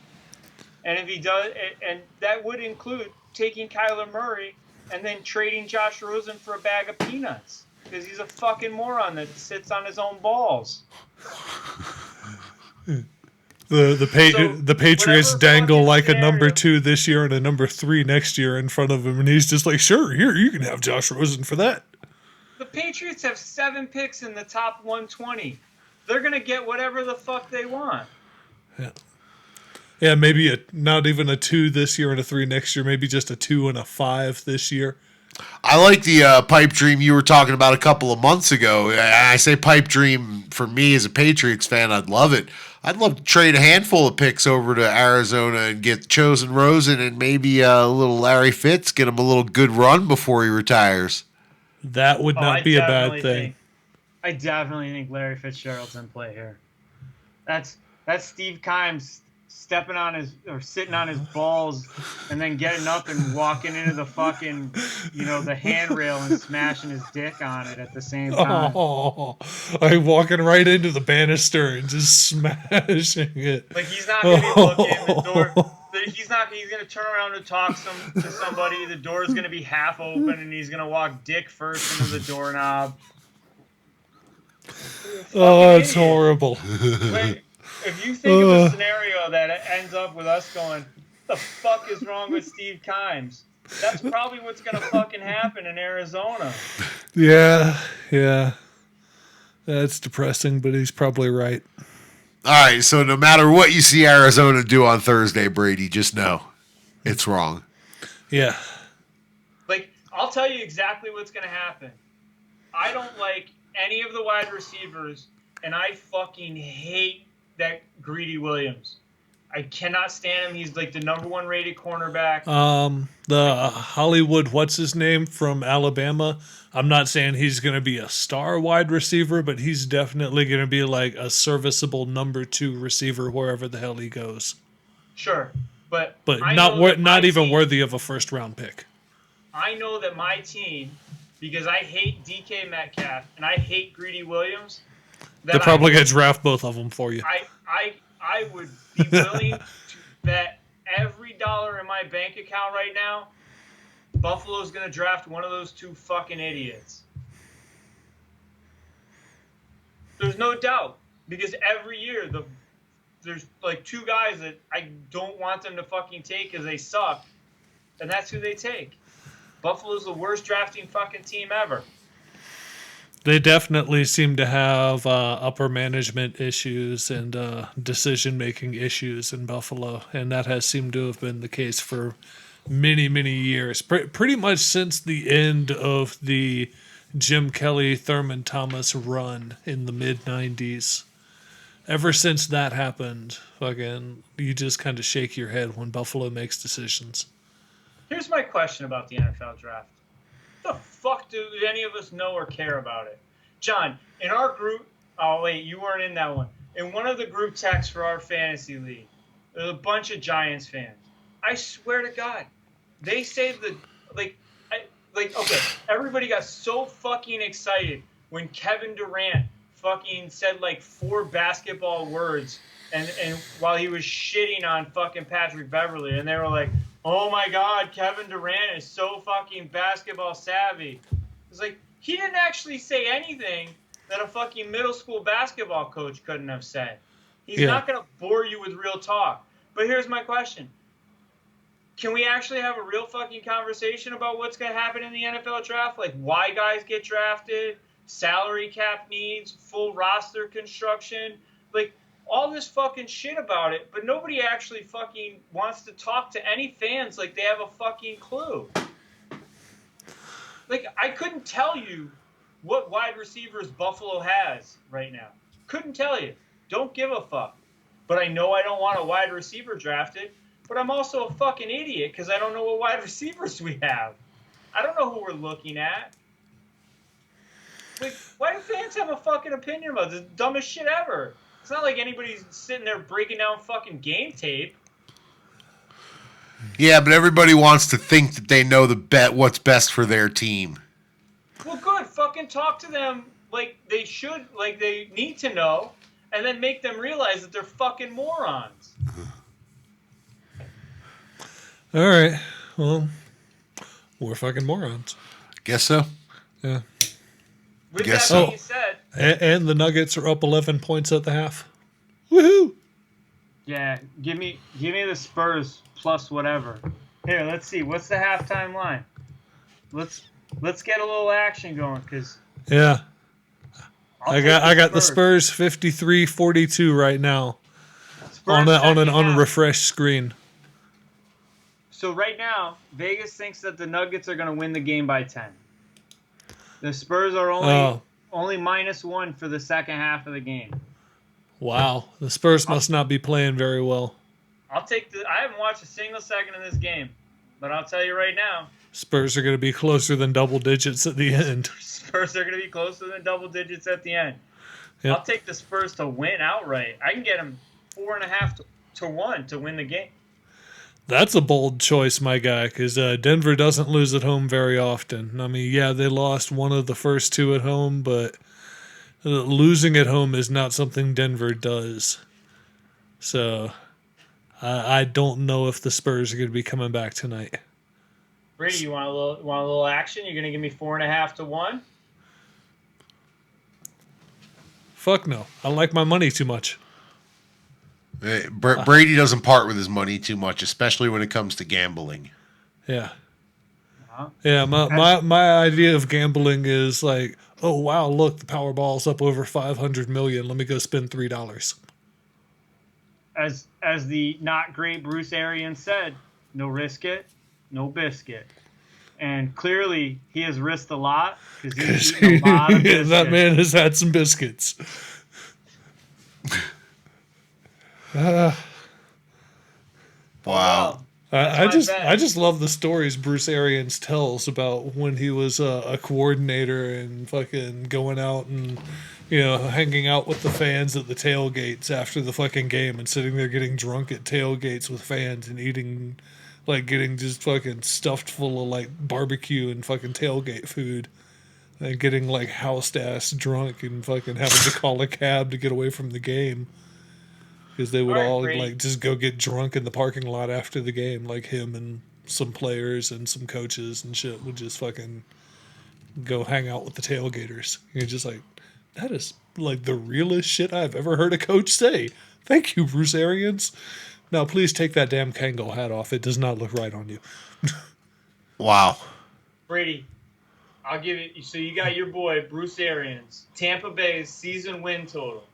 Speaker 3: And if he does, and that would include taking Kyler Murray and then trading Josh Rosen for a bag of peanuts because he's a fucking moron that sits on his own balls.
Speaker 2: The Patriots dangle like a number 2 this year and a number 3 next year in front of him, and he's just like, sure, here, you can have Josh Rosen for that.
Speaker 3: The Patriots have 7 picks in the top 120. They're going to get whatever the fuck they want.
Speaker 2: Yeah. Yeah, maybe not even a 2 this year and a 3 next year, maybe just a 2 and a 5 this year.
Speaker 1: I like the pipe dream you were talking about a couple of months ago. I say pipe dream for me as a Patriots fan. I'd love it. I'd love to trade a handful of picks over to Arizona and get Chosen Rosen and maybe a little Larry Fitz, get him a little good run before he retires.
Speaker 2: That would not be a bad thing.
Speaker 3: I definitely think Larry Fitzgerald's in play here. That's Steve Keim's stepping on his or sitting on his balls and then getting up and walking into the fucking, the handrail and smashing his dick on it at the same time.
Speaker 2: Oh, I'm walking right into the banister and just smashing it.
Speaker 3: Like he's not going to be looking at the door. He's going to turn around and talk to somebody. The door's going to be half open and he's going to walk dick first into the doorknob.
Speaker 2: Oh, it's horrible.
Speaker 3: Wait, if you think of a scenario that ends up with us going, what the fuck is wrong with Steve Keim? That's probably what's going to fucking happen in Arizona.
Speaker 2: Yeah. That's depressing, but he's probably right.
Speaker 1: All right, so no matter what you see Arizona do on Thursday, Brady, just know it's wrong.
Speaker 2: Yeah.
Speaker 3: Like, I'll tell you exactly what's going to happen. I don't like any of the wide receivers, and I fucking hate that Greedy Williams. I cannot stand him. He's like the number 1 rated cornerback.
Speaker 2: The Hollywood, what's his name from Alabama? I'm not saying he's going to be a star wide receiver, but he's definitely going to be like a serviceable number 2 receiver wherever the hell he goes.
Speaker 3: Sure, but
Speaker 2: not even worthy of a first round pick.
Speaker 3: I know that my team, because I hate DK Metcalf and I hate Greedy Williams.
Speaker 2: They're probably going to draft both of them for you.
Speaker 3: I would be willing to bet every dollar in my bank account right now Buffalo's going to draft one of those 2 fucking idiots. There's no doubt. Because every year there's like 2 guys that I don't want them to fucking take because they suck. And that's who they take. Buffalo's the worst drafting fucking team ever.
Speaker 2: They definitely seem to have upper management issues and decision-making issues in Buffalo, and that has seemed to have been the case for many, many years. Pretty much since the end of the Jim Kelly, Thurman Thomas run in the mid-'90s. Ever since that happened, fucking, you just kind of shake your head when Buffalo makes decisions.
Speaker 3: Here's my question about the NFL draft. What the fuck do any of us know or care about it? John, in our group, Oh wait, you weren't in that one. In one of the group texts for our fantasy league, there's a bunch of Giants fans. I swear to God, they say okay. Everybody got so fucking excited when Kevin Durant fucking said like 4 basketball words, and while he was shitting on fucking Patrick Beverley, and they were like, "Oh my God, Kevin Durant is so fucking basketball savvy." It's like he didn't actually say anything that a fucking middle school basketball coach couldn't have said. He's not going to bore you with real talk. But here's my question. Can we actually have a real fucking conversation about what's going to happen in the NFL draft? Like why guys get drafted, salary cap needs, full roster construction, like all this fucking shit about it, but nobody actually fucking wants to talk to any fans like they have a fucking clue. Like I couldn't tell you what wide receivers Buffalo has right now. Couldn't tell you. Don't give a fuck. But I know I don't want a wide receiver drafted. But I'm also a fucking idiot because I don't know what wide receivers we have. I don't know who we're looking at. Like, why do fans have a fucking opinion about this? The dumbest shit ever. It's not like anybody's sitting there breaking down fucking game tape.
Speaker 1: Yeah, but everybody wants to think that they know what's best for their team.
Speaker 3: Well, good. Fucking talk to them like they should, like they need to know, and then make them realize that they're fucking morons.
Speaker 2: All right. Well, we're fucking morons.
Speaker 1: Guess so.
Speaker 2: Yeah.
Speaker 3: With that being said,
Speaker 2: and the Nuggets are up 11 points at the half. Woohoo!
Speaker 3: Yeah, give me the Spurs plus whatever. Here, let's see. What's the halftime line? Let's get a little action going, because
Speaker 2: I got the Spurs 53-42 right now on an unrefreshed screen.
Speaker 3: So right now, Vegas thinks that the Nuggets are going to win the game by 10. The Spurs are only -1 for the second half of the game.
Speaker 2: Wow, the Spurs must not be playing very well.
Speaker 3: I haven't watched a single second of this game, but I'll tell you right now,
Speaker 2: Spurs are going to be closer than double digits at the end.
Speaker 3: Spurs are going to be closer than double digits at the end.
Speaker 2: Yep.
Speaker 3: I'll take the Spurs to win outright. I can get them 4.5 to 1 to win the game.
Speaker 2: That's a bold choice, my guy, because Denver doesn't lose at home very often. I mean, yeah, they lost one of the first 2 at home, but losing at home is not something Denver does. So I don't know if the Spurs are going to be coming back tonight.
Speaker 3: Brady, you want a little action? You're going to give me 4.5 to 1?
Speaker 2: Fuck no. I like my money too much.
Speaker 1: Brady doesn't part with his money too much, especially when it comes to gambling.
Speaker 2: Yeah. Yeah, my idea of gambling is like, oh wow, look, the Powerball's up over $500 million. Let me go spend $3.
Speaker 3: As the not great Bruce Arians said, no risk it, no biscuit. And clearly, he has risked a lot because he's eaten a lot of biscuits.
Speaker 2: That man has had some biscuits.
Speaker 1: Wow.
Speaker 2: I just love the stories Bruce Arians tells about when he was a coordinator and fucking going out and, hanging out with the fans at the tailgates after the fucking game and sitting there getting drunk at tailgates with fans and eating, like getting just fucking stuffed full of like barbecue and fucking tailgate food and getting like housed ass drunk and fucking having to call a cab to get away from the game. Because they would all like just go get drunk in the parking lot after the game, like him and some players and some coaches and shit would just fucking go hang out with the tailgaters. You're just like, that is like the realest shit I've ever heard a coach say. Thank you, Bruce Arians. Now please take that damn Kangol hat off. It does not look right on you.
Speaker 1: Wow.
Speaker 3: Brady, I'll give it. So you got your boy Bruce Arians, Tampa Bay's season win total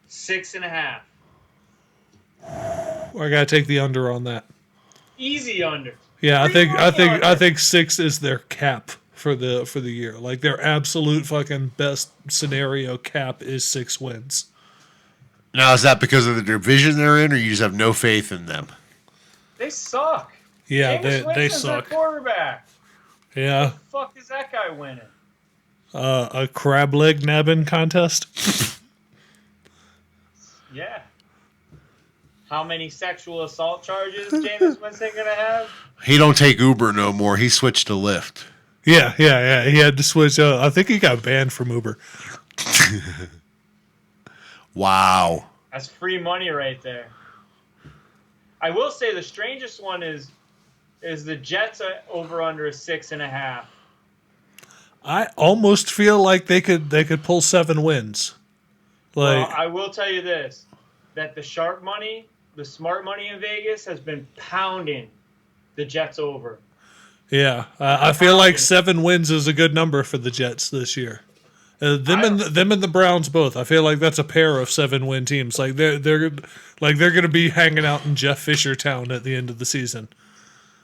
Speaker 3: 6.5.
Speaker 2: I gotta take the under on that.
Speaker 3: Easy under.
Speaker 2: Yeah, I think 6 is their cap for the year. Like their absolute fucking best scenario cap is 6 wins.
Speaker 1: Now, is that because of the division they're in, or you just have no faith in them?
Speaker 3: They suck.
Speaker 2: Yeah,
Speaker 3: Jameis
Speaker 2: they
Speaker 3: Winston's
Speaker 2: suck.
Speaker 3: their quarterback.
Speaker 2: Yeah.
Speaker 3: What the fuck is that guy winning?
Speaker 2: A crab leg nabbing contest.
Speaker 3: Yeah. How many sexual assault charges Jameis Winston gonna have?
Speaker 1: He don't take Uber no more. He switched to Lyft.
Speaker 2: Yeah. He had to switch. I think he got banned from Uber.
Speaker 1: Wow.
Speaker 3: That's free money right there. I will say the strangest one is the Jets over under 6.5.
Speaker 2: I almost feel like they could pull 7 wins. Like,
Speaker 3: Well, I will tell you this, that the smart money in Vegas has been pounding the Jets over.
Speaker 2: yeah, I feel like 7 wins is a good number for the Jets this year. Them and the Browns both. I feel like that's a pair of 7-win teams. Like they're going to be hanging out in Jeff Fisher Town at the end of the season.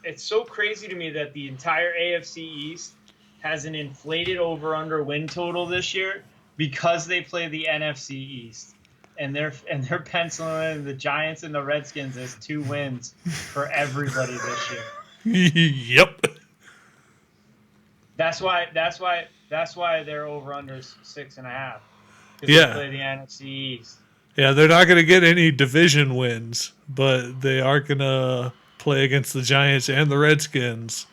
Speaker 3: It's so crazy to me that the entire AFC East has an inflated over/under win total this year because they play the NFC East, and they're penciling in the Giants and the Redskins as 2 wins for everybody this year.
Speaker 2: Yep.
Speaker 3: That's why they're over/under 6.5. Because
Speaker 2: Yeah.
Speaker 3: they play the NFC East.
Speaker 2: Yeah, they're not going to get any division wins, but they are going to play against the Giants and the Redskins.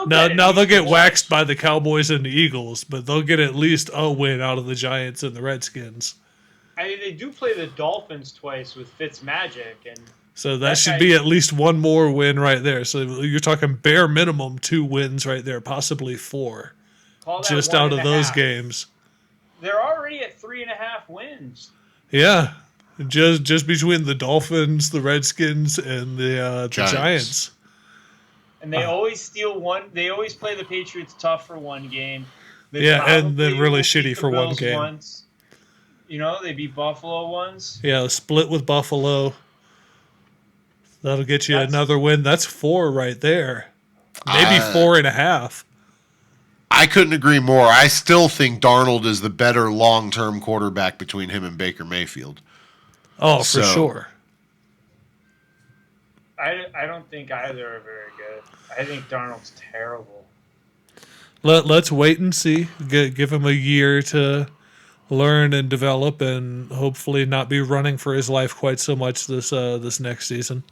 Speaker 2: Now they'll get waxed by the Cowboys and the Eagles, but they'll get at least a win out of the Giants and the Redskins.
Speaker 3: I mean, they do play the Dolphins twice with Fitzmagic, and
Speaker 2: So that should be at least one more win right there. So you're talking bare minimum 2 wins right there, possibly 4, just out of those games.
Speaker 3: They're already at 3.5 wins.
Speaker 2: Yeah, just between the Dolphins, the Redskins, and the Giants.
Speaker 3: And they always steal one. They always play the Patriots tough for one game.
Speaker 2: And then really shitty for one game.
Speaker 3: Once. You know, they beat Buffalo once.
Speaker 2: Yeah, split with Buffalo. That'll get you another win. That's 4 right there. Maybe 4.5.
Speaker 1: I couldn't agree more. I still think Darnold is the better long-term quarterback between him and Baker Mayfield.
Speaker 2: Oh, for sure.
Speaker 3: I don't think either are very good. I think Darnold's terrible.
Speaker 2: Let's wait and see. Give him a year to learn and develop, and hopefully not be running for his life quite so much this next season.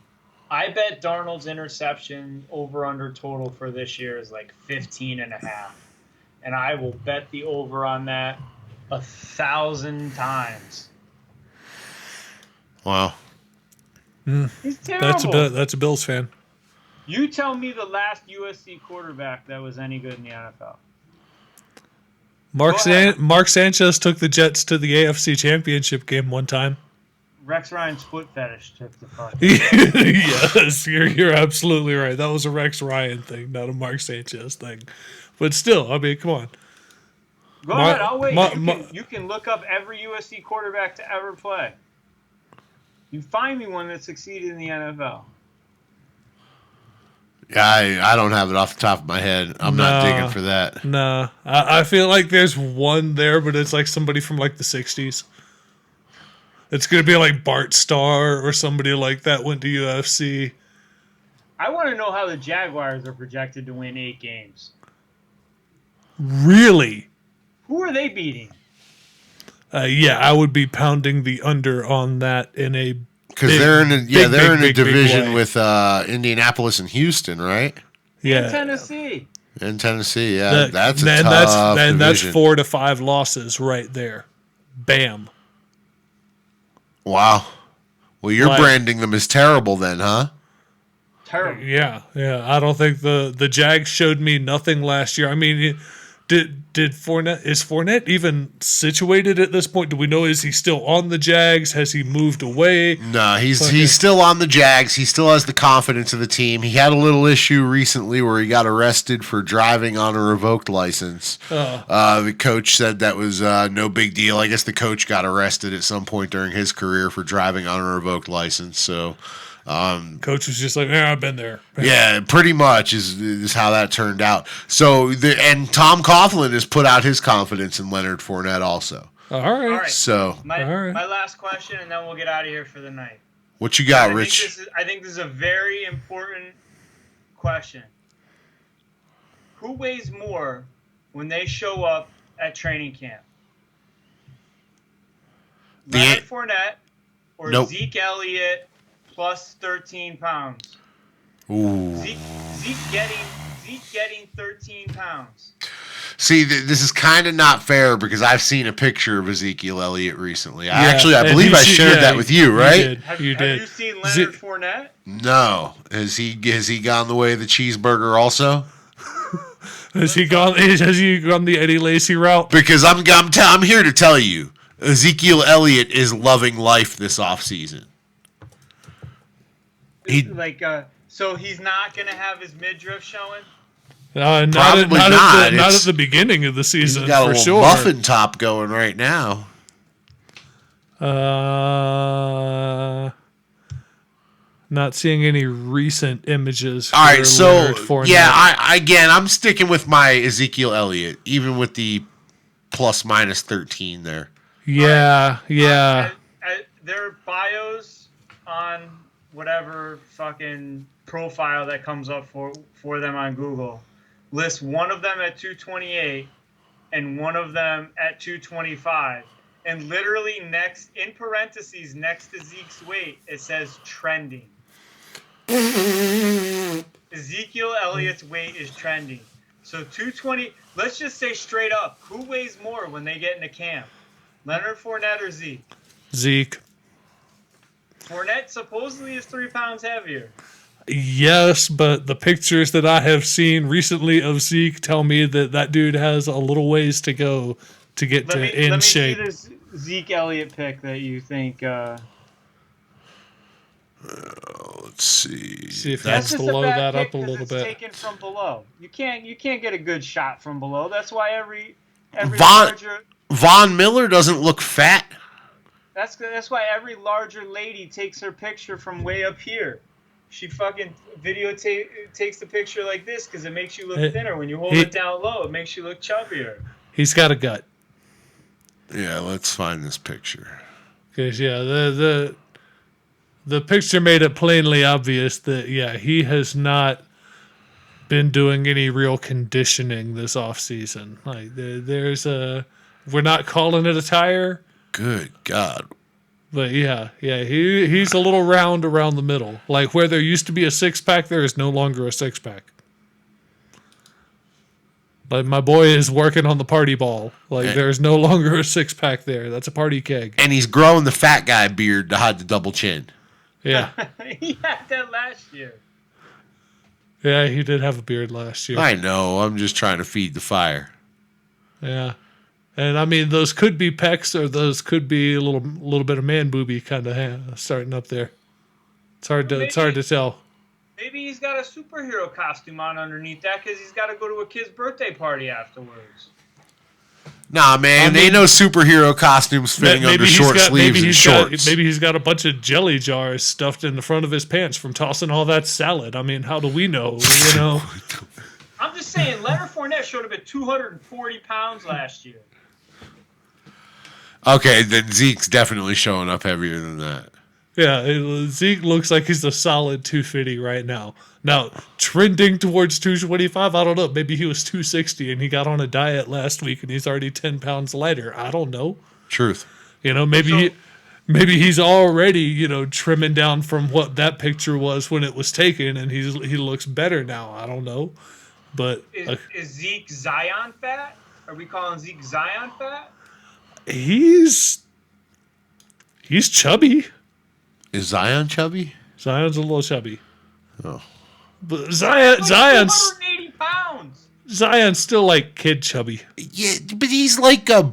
Speaker 3: I bet Darnold's interception over/under total for this year is like 15.5. And I will bet the over on that 1,000 times.
Speaker 1: Wow.
Speaker 3: He's terrible.
Speaker 2: That's a Bills fan.
Speaker 3: You tell me the last USC quarterback that was any good in the NFL.
Speaker 2: Mark Sanchez took the Jets to the AFC Championship game one time.
Speaker 3: Rex Ryan's foot fetish took the fuck.
Speaker 2: Yes, you're absolutely right. That was a Rex Ryan thing, not a Mark Sanchez thing. But still, I mean, come on.
Speaker 3: Go ahead, I'll wait. You can look up every USC quarterback to ever play. You find me one that succeeded in the NFL.
Speaker 1: Yeah, I don't have it off the top of my head. I'm not digging for that.
Speaker 2: Nah. I feel like there's one there, but it's like somebody from like the 60s. It's going to be like Bart Starr or somebody like that went to UFC.
Speaker 3: I want to know how the Jaguars are projected to win 8 games.
Speaker 2: Really?
Speaker 3: Who are they beating?
Speaker 2: Yeah, I would be pounding the under on that in a
Speaker 1: because they're in a division
Speaker 2: big
Speaker 1: with Indianapolis and Houston, right?
Speaker 2: Yeah,
Speaker 3: in Tennessee.
Speaker 1: In Tennessee, yeah, that's a tough
Speaker 2: division. That's 4 to 5 losses right there. Bam.
Speaker 1: Wow. Well, you're branding them as terrible then, huh?
Speaker 3: Terrible.
Speaker 2: Yeah. I don't think the Jags showed me nothing last year. I mean, is Fournette even situated at this point? Do we know, is he still on the Jags? Has he moved away?
Speaker 1: No, he's still on the Jags. He still has the confidence of the team. He had a little issue recently where he got arrested for driving on a revoked license. The coach said that was no big deal. I guess the coach got arrested at some point during his career for driving on a revoked license. So
Speaker 2: coach was just like, I've been there.
Speaker 1: Yeah, pretty much is how that turned out. So and Tom Coughlin has put out his confidence in Leonard Fournette also.
Speaker 2: All right.
Speaker 1: So
Speaker 3: my last question, and then we'll get out of here for the night.
Speaker 1: What you got, Rich?
Speaker 3: I think this is a very important question. Who weighs more when they show up at training camp?
Speaker 1: The
Speaker 3: Leonard Fournette or
Speaker 1: Nope.
Speaker 3: Zeke Elliott plus 13 pounds?
Speaker 1: Ooh.
Speaker 3: Zeke getting 13 pounds.
Speaker 1: See, this is kind of not fair because I've seen a picture of Ezekiel Elliott recently. I
Speaker 2: and
Speaker 1: believe I shared that with you, right?
Speaker 3: Have
Speaker 2: You did.
Speaker 3: you seen Leonard Fournette?
Speaker 1: No. Has he gone the way of the cheeseburger also?
Speaker 2: Has he gone the Eddie Lacy route?
Speaker 1: Because I'm here to tell you, Ezekiel Elliott is loving life this offseason.
Speaker 3: So he's not going to have his midriff showing?
Speaker 2: Not
Speaker 1: Probably
Speaker 2: not
Speaker 1: not.
Speaker 2: At the beginning of the season,
Speaker 1: He's got a
Speaker 2: for
Speaker 1: little
Speaker 2: sure.
Speaker 1: muffin top going right now.
Speaker 2: Not seeing any recent images.
Speaker 1: All right, so
Speaker 2: Leonard Fournette.
Speaker 1: I'm sticking with my Ezekiel Elliott, even with the plus minus 13 there.
Speaker 2: Yeah.
Speaker 3: Their bios on whatever fucking profile that comes up for them on Google list one of them at 228 and one of them at 225. And literally next, in parentheses, next to Zeke's weight, it says trending. Ezekiel Elliott's weight is trending. So 220, let's just say straight up, who weighs more when they get into camp? Leonard Fournette or Zeke?
Speaker 2: Zeke.
Speaker 3: Fournette supposedly is 3 pounds heavier.
Speaker 2: Yes, but the pictures that I have seen recently of Zeke tell me that dude has a little ways to go to get in shape.
Speaker 3: Let me see this Zeke Elliott pick that you think.
Speaker 1: Let's see.
Speaker 2: See if
Speaker 3: That's
Speaker 2: that's
Speaker 3: just
Speaker 2: below
Speaker 3: a bad
Speaker 2: that
Speaker 3: pick
Speaker 2: up a
Speaker 3: 'cause
Speaker 2: little
Speaker 3: it's
Speaker 2: bit.
Speaker 3: taken from below. You can't get a good shot from below. That's why every
Speaker 1: Von Miller doesn't look fat.
Speaker 3: That's why every larger lady takes her picture from way up here. She fucking takes the picture like this because it makes you look thinner. When you hold it down low, it makes you look chubbier.
Speaker 2: He's got a gut.
Speaker 1: Yeah, let's find this picture.
Speaker 2: Because the picture made it plainly obvious that he has not been doing any real conditioning this off season. Like we're not calling it a tire.
Speaker 1: Good God.
Speaker 2: But he's a little round around the middle. Like where there used to be a 6-pack, there is no longer a 6-pack. Like my boy is working on the party ball. Like there's no longer a 6-pack there. That's a party keg.
Speaker 1: And he's growing the fat guy beard to hide the double chin.
Speaker 2: Yeah.
Speaker 3: He had that last year.
Speaker 2: Yeah, he did have a beard last year.
Speaker 1: I know. I'm just trying to feed the fire.
Speaker 2: Yeah. And I mean, those could be pecs, or those could be a little bit of man booby kind of starting up there. It's hard to tell.
Speaker 3: Maybe he's got a superhero costume on underneath that because he's got to go to a kid's birthday party afterwards.
Speaker 1: Nah, man, ain't no superhero costumes fitting under short sleeves and shorts.
Speaker 2: Maybe he's got a bunch of jelly jars stuffed in the front of his pants from tossing all that salad. I mean, how do we know? You know.
Speaker 3: I'm just saying, Leonard Fournette showed up at 240 pounds last year.
Speaker 1: Okay, then Zeke's definitely showing up heavier than that.
Speaker 2: Yeah, Zeke looks like he's a solid 250 right now. Now, trending towards 225, I don't know. Maybe he was 260 and he got on a diet last week and he's already 10 pounds lighter. I don't know.
Speaker 1: Truth.
Speaker 2: You know, maybe he's already, trimming down from what that picture was when it was taken and he looks better now. I don't know. But
Speaker 3: is Zeke Zion fat? Are we calling Zeke Zion fat?
Speaker 2: He's chubby.
Speaker 1: Is Zion chubby?
Speaker 2: Zion's a little chubby.
Speaker 1: Oh.
Speaker 2: But
Speaker 3: Zion's 280 pounds.
Speaker 2: Zion's still like kid chubby.
Speaker 1: Yeah, but he's like a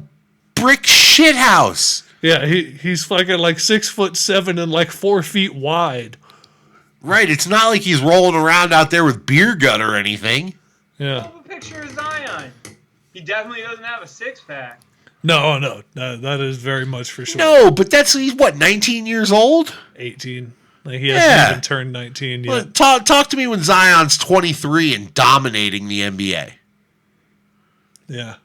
Speaker 1: brick shithouse.
Speaker 2: Yeah, he's fucking like 6'7" and like 4 feet wide.
Speaker 1: Right, it's not like he's rolling around out there with beer gut or anything.
Speaker 2: Yeah.
Speaker 3: Pull up a picture of Zion. He definitely doesn't have a 6-pack.
Speaker 2: No, that is very much for sure.
Speaker 1: No, but he's what, 19 years old?
Speaker 2: 18. Like he hasn't even turned 19 yet.
Speaker 1: Well, talk to me when Zion's 23 and dominating the NBA.
Speaker 2: Yeah.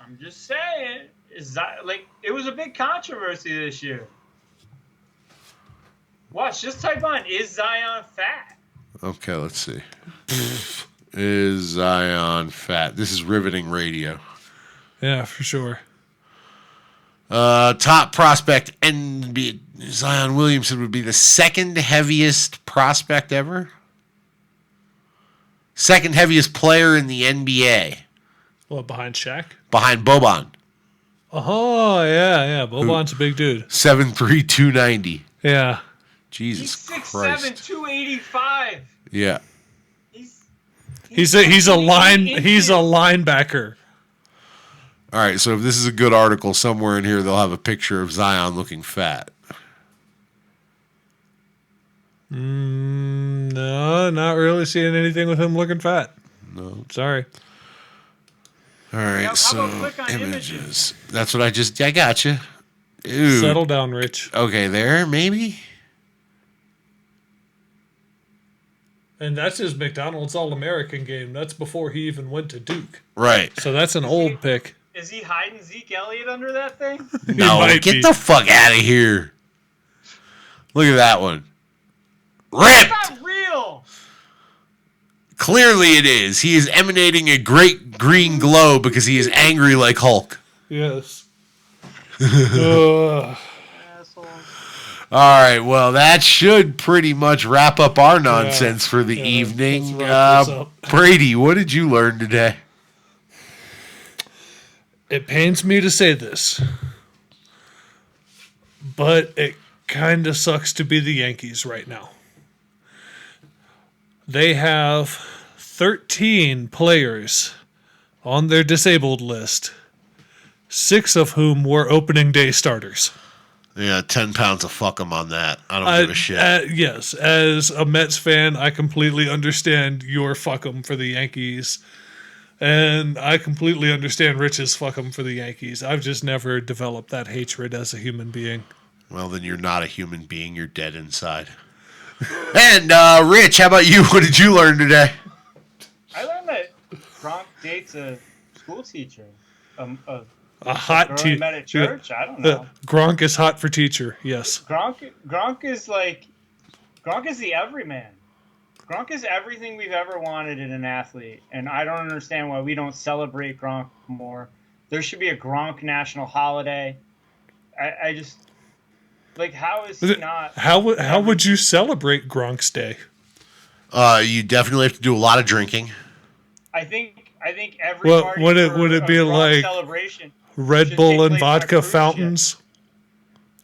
Speaker 3: I'm just saying, it was a big controversy this year. Watch, just type on, is Zion fat?
Speaker 1: Okay, let's see. Is Zion fat? This is riveting radio.
Speaker 2: Yeah, for sure.
Speaker 1: Top prospect, Zion Williamson would be the second heaviest prospect ever. Second heaviest player in the NBA.
Speaker 2: What, behind Shaq?
Speaker 1: Behind Boban.
Speaker 2: Oh, yeah. Boban's a big dude.
Speaker 1: 7'3", 290.
Speaker 2: Yeah.
Speaker 1: Jesus
Speaker 3: He's 6'7",
Speaker 1: Christ.
Speaker 3: 285.
Speaker 1: Yeah.
Speaker 2: He's a linebacker.
Speaker 1: All right, so if this is a good article, somewhere in here they'll have a picture of Zion looking fat.
Speaker 2: No, not really seeing anything with him looking fat.
Speaker 1: No.
Speaker 2: Sorry.
Speaker 1: All right,
Speaker 3: How
Speaker 1: so
Speaker 3: about click on
Speaker 1: images. That's what I got you. Dude.
Speaker 2: Settle down, Rich.
Speaker 1: Okay, there, maybe?
Speaker 2: And that's his McDonald's All-American game. That's before he even went to Duke.
Speaker 1: Right.
Speaker 2: So that's an old pick.
Speaker 3: Is he hiding Zeke Elliott under that thing?
Speaker 1: No, get the fuck out of here. Look at that one. Ripped!
Speaker 3: It's not real!
Speaker 1: Clearly it is. He is emanating a great green glow because he is angry like Hulk.
Speaker 2: Yes.
Speaker 3: Asshole.
Speaker 1: All right, well, that should pretty much wrap up our nonsense for the evening.
Speaker 2: let's wrap this up.
Speaker 1: Brady, what did you learn today?
Speaker 2: It pains me to say this, but it kind of sucks to be the Yankees right now. They have 13 players on their disabled list, 6 of whom were opening day starters.
Speaker 1: Yeah, 10 pounds of fuck 'em on that. I don't give a shit.
Speaker 2: Yes, as a Mets fan, I completely understand your fuck 'em for the Yankees. And I completely understand Rich's fuck 'em for the Yankees. I've just never developed that hatred as a human being.
Speaker 1: Well, then you're not a human being. You're dead inside. And, Rich, how about you? What did you learn today?
Speaker 3: I learned that Gronk dates a school teacher.
Speaker 2: A hot
Speaker 3: Girl he
Speaker 2: teacher.
Speaker 3: met at church? I don't know.
Speaker 2: Gronk is hot for teacher, yes.
Speaker 3: Gronk is the everyman. Gronk is everything we've ever wanted in an athlete, and I don't understand why we don't celebrate Gronk more. There should be a Gronk national holiday. I just like, how is he not?
Speaker 2: How would you celebrate Gronk's day?
Speaker 1: You definitely have to do a lot of drinking.
Speaker 3: I think every
Speaker 2: Well,
Speaker 3: party
Speaker 2: would
Speaker 3: for
Speaker 2: it
Speaker 3: a
Speaker 2: be
Speaker 3: Gronk
Speaker 2: like
Speaker 3: celebration
Speaker 2: Red
Speaker 3: should
Speaker 2: Bull
Speaker 3: take
Speaker 2: and
Speaker 3: place on a
Speaker 2: vodka
Speaker 3: cruise ship.
Speaker 2: fountains?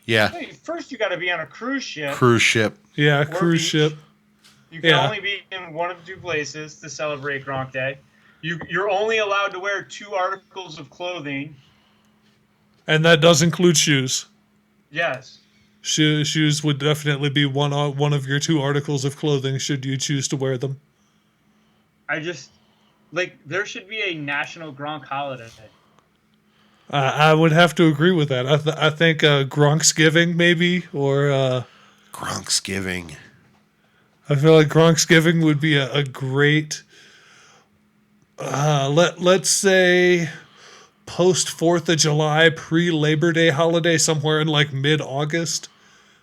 Speaker 1: Yeah,
Speaker 3: First, you got to be on a cruise ship.
Speaker 1: cruise ship.
Speaker 2: Yeah,
Speaker 3: Or
Speaker 2: cruise
Speaker 3: beach.
Speaker 2: ship.
Speaker 3: You can
Speaker 2: Yeah.
Speaker 3: only be in one of 2 places to celebrate Gronk Day. You're only allowed to wear 2 articles of clothing.
Speaker 2: And that does include shoes.
Speaker 3: Yes.
Speaker 2: Shoes would definitely be one of your 2 articles of clothing should you choose to wear them.
Speaker 3: I just, like, there should be a national Gronk holiday.
Speaker 2: I would have to agree with that. I think Gronksgiving maybe, or
Speaker 1: Gronksgiving.
Speaker 2: I feel like Gronksgiving would be a great, let's say, post 4th of July, pre-Labor Day holiday, somewhere in like mid-August,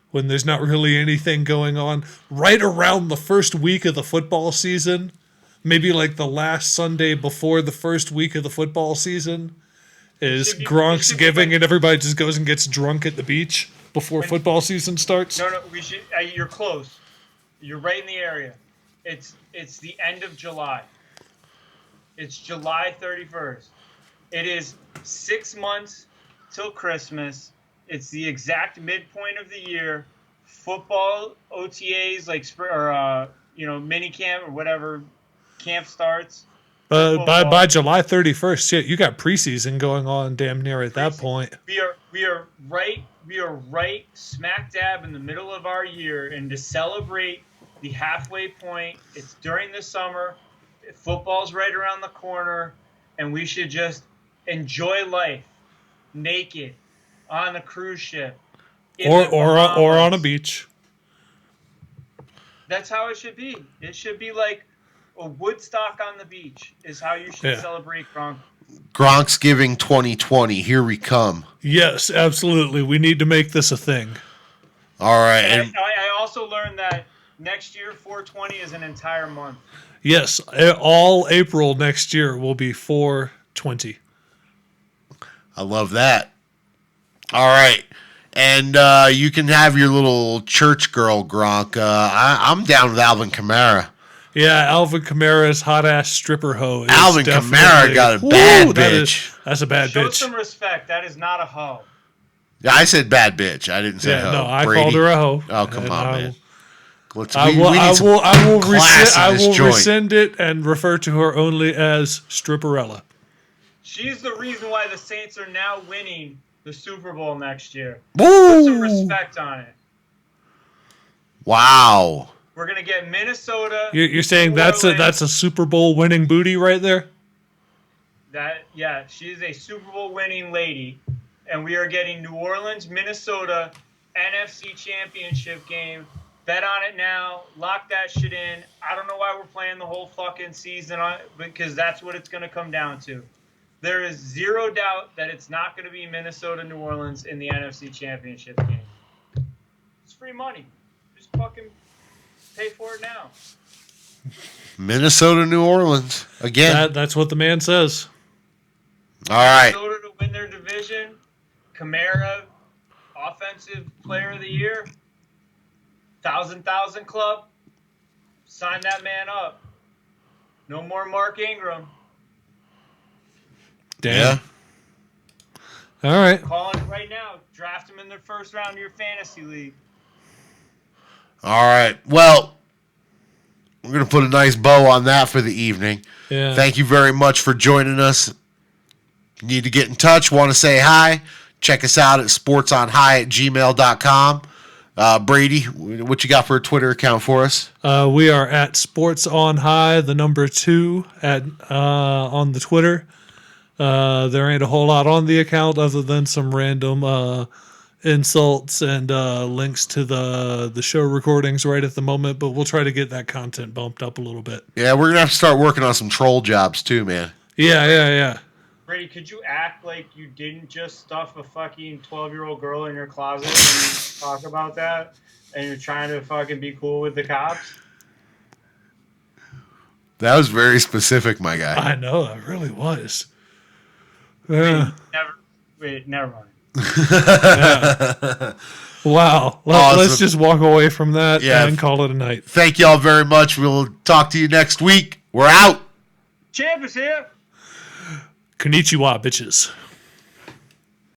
Speaker 2: when there's not really anything going on. Right around the first week of the football season, maybe like the last Sunday before the first week of the football season, is Gronksgiving, and everybody just goes and gets drunk at the beach before football season starts.
Speaker 3: No, we should. You're close. You're right in the area. It's the end of July. It's July 31st. It is 6 months till Christmas. It's the exact midpoint of the year. Football OTAs, like mini camp or whatever camp starts.
Speaker 2: By July 31st, shit, you got preseason going on damn near at that point.
Speaker 3: We are right smack dab in the middle of our year, and to celebrate the halfway point, it's during the summer. Football's right around the corner, and we should just enjoy life, naked, on a cruise ship,
Speaker 2: Or on a beach.
Speaker 3: That's how it should be. It should be like a Woodstock on the beach is how you should celebrate Gronk.
Speaker 1: Gronksgiving 2020. Here we come.
Speaker 2: Yes, absolutely. We need to make this a thing.
Speaker 1: All right.
Speaker 3: And I also learned that next year, 420 is an entire month.
Speaker 2: Yes, all April next year will be 420.
Speaker 1: I love that. All right. And you can have your little church girl, Gronk. I'm down with Alvin Kamara.
Speaker 2: Yeah, Alvin Kamara's hot-ass stripper hoe.
Speaker 1: Alvin Kamara got a bad bitch.
Speaker 2: That's a bad
Speaker 3: Show
Speaker 2: bitch.
Speaker 3: some respect. That is not a hoe.
Speaker 1: Yeah, I said bad bitch. I didn't say hoe.
Speaker 2: No, I
Speaker 1: Brady?
Speaker 2: called her a hoe.
Speaker 1: Oh, come on, man.
Speaker 2: I will rescind it and refer to her only as Stripperella.
Speaker 3: She's the reason why the Saints are now winning the Super Bowl next year.
Speaker 1: Woo!
Speaker 3: Put some respect on it.
Speaker 1: Wow.
Speaker 3: We're gonna get Minnesota.
Speaker 2: You're saying that's a Super Bowl winning booty right there?
Speaker 3: She's a Super Bowl winning lady, and we are getting New Orleans, Minnesota, NFC Championship game. Bet on it now. Lock that shit in. I don't know why we're playing the whole fucking season on it, because that's what it's gonna come down to. There is zero doubt that it's not gonna be Minnesota, New Orleans in the NFC Championship game. It's free money. Just fucking pay for it now.
Speaker 1: Minnesota, New Orleans. Again.
Speaker 2: That's what the man says.
Speaker 1: All right.
Speaker 3: Minnesota to win their division. Kamara, Offensive Player of the Year. 1,000 club. Sign that man up. No more Mark Ingram.
Speaker 2: Damn. Yeah. All right.
Speaker 3: Calling it right now. Draft him in the first round of your fantasy league.
Speaker 1: All right. Well, we're going to put a nice bow on that for the evening.
Speaker 2: Yeah.
Speaker 1: Thank you very much for joining us. You need to get in touch, want to say hi, check us out at sportsonhigh@gmail.com. Brady, what you got for a Twitter account for us?
Speaker 2: We are at Sports on High, the number 2 on the Twitter. There ain't a whole lot on the account other than some random insults and links to the show recordings right at the moment, but we'll try to get that content bumped up a little bit.
Speaker 1: Yeah, we're going to have to start working on some troll jobs too, man.
Speaker 2: Yeah.
Speaker 3: Brady, could you act like you didn't just stuff a fucking 12-year-old girl in your closet and you talk about that and you're trying to fucking be cool with the cops?
Speaker 1: That was very specific, my guy.
Speaker 2: I know, it really was.
Speaker 3: Never mind.
Speaker 2: Yeah. Wow. Let's just walk away from that and call it a night.
Speaker 1: Thank y'all very much. We'll talk to you next week. We're out.
Speaker 3: Champ is here.
Speaker 2: Konnichiwa, bitches.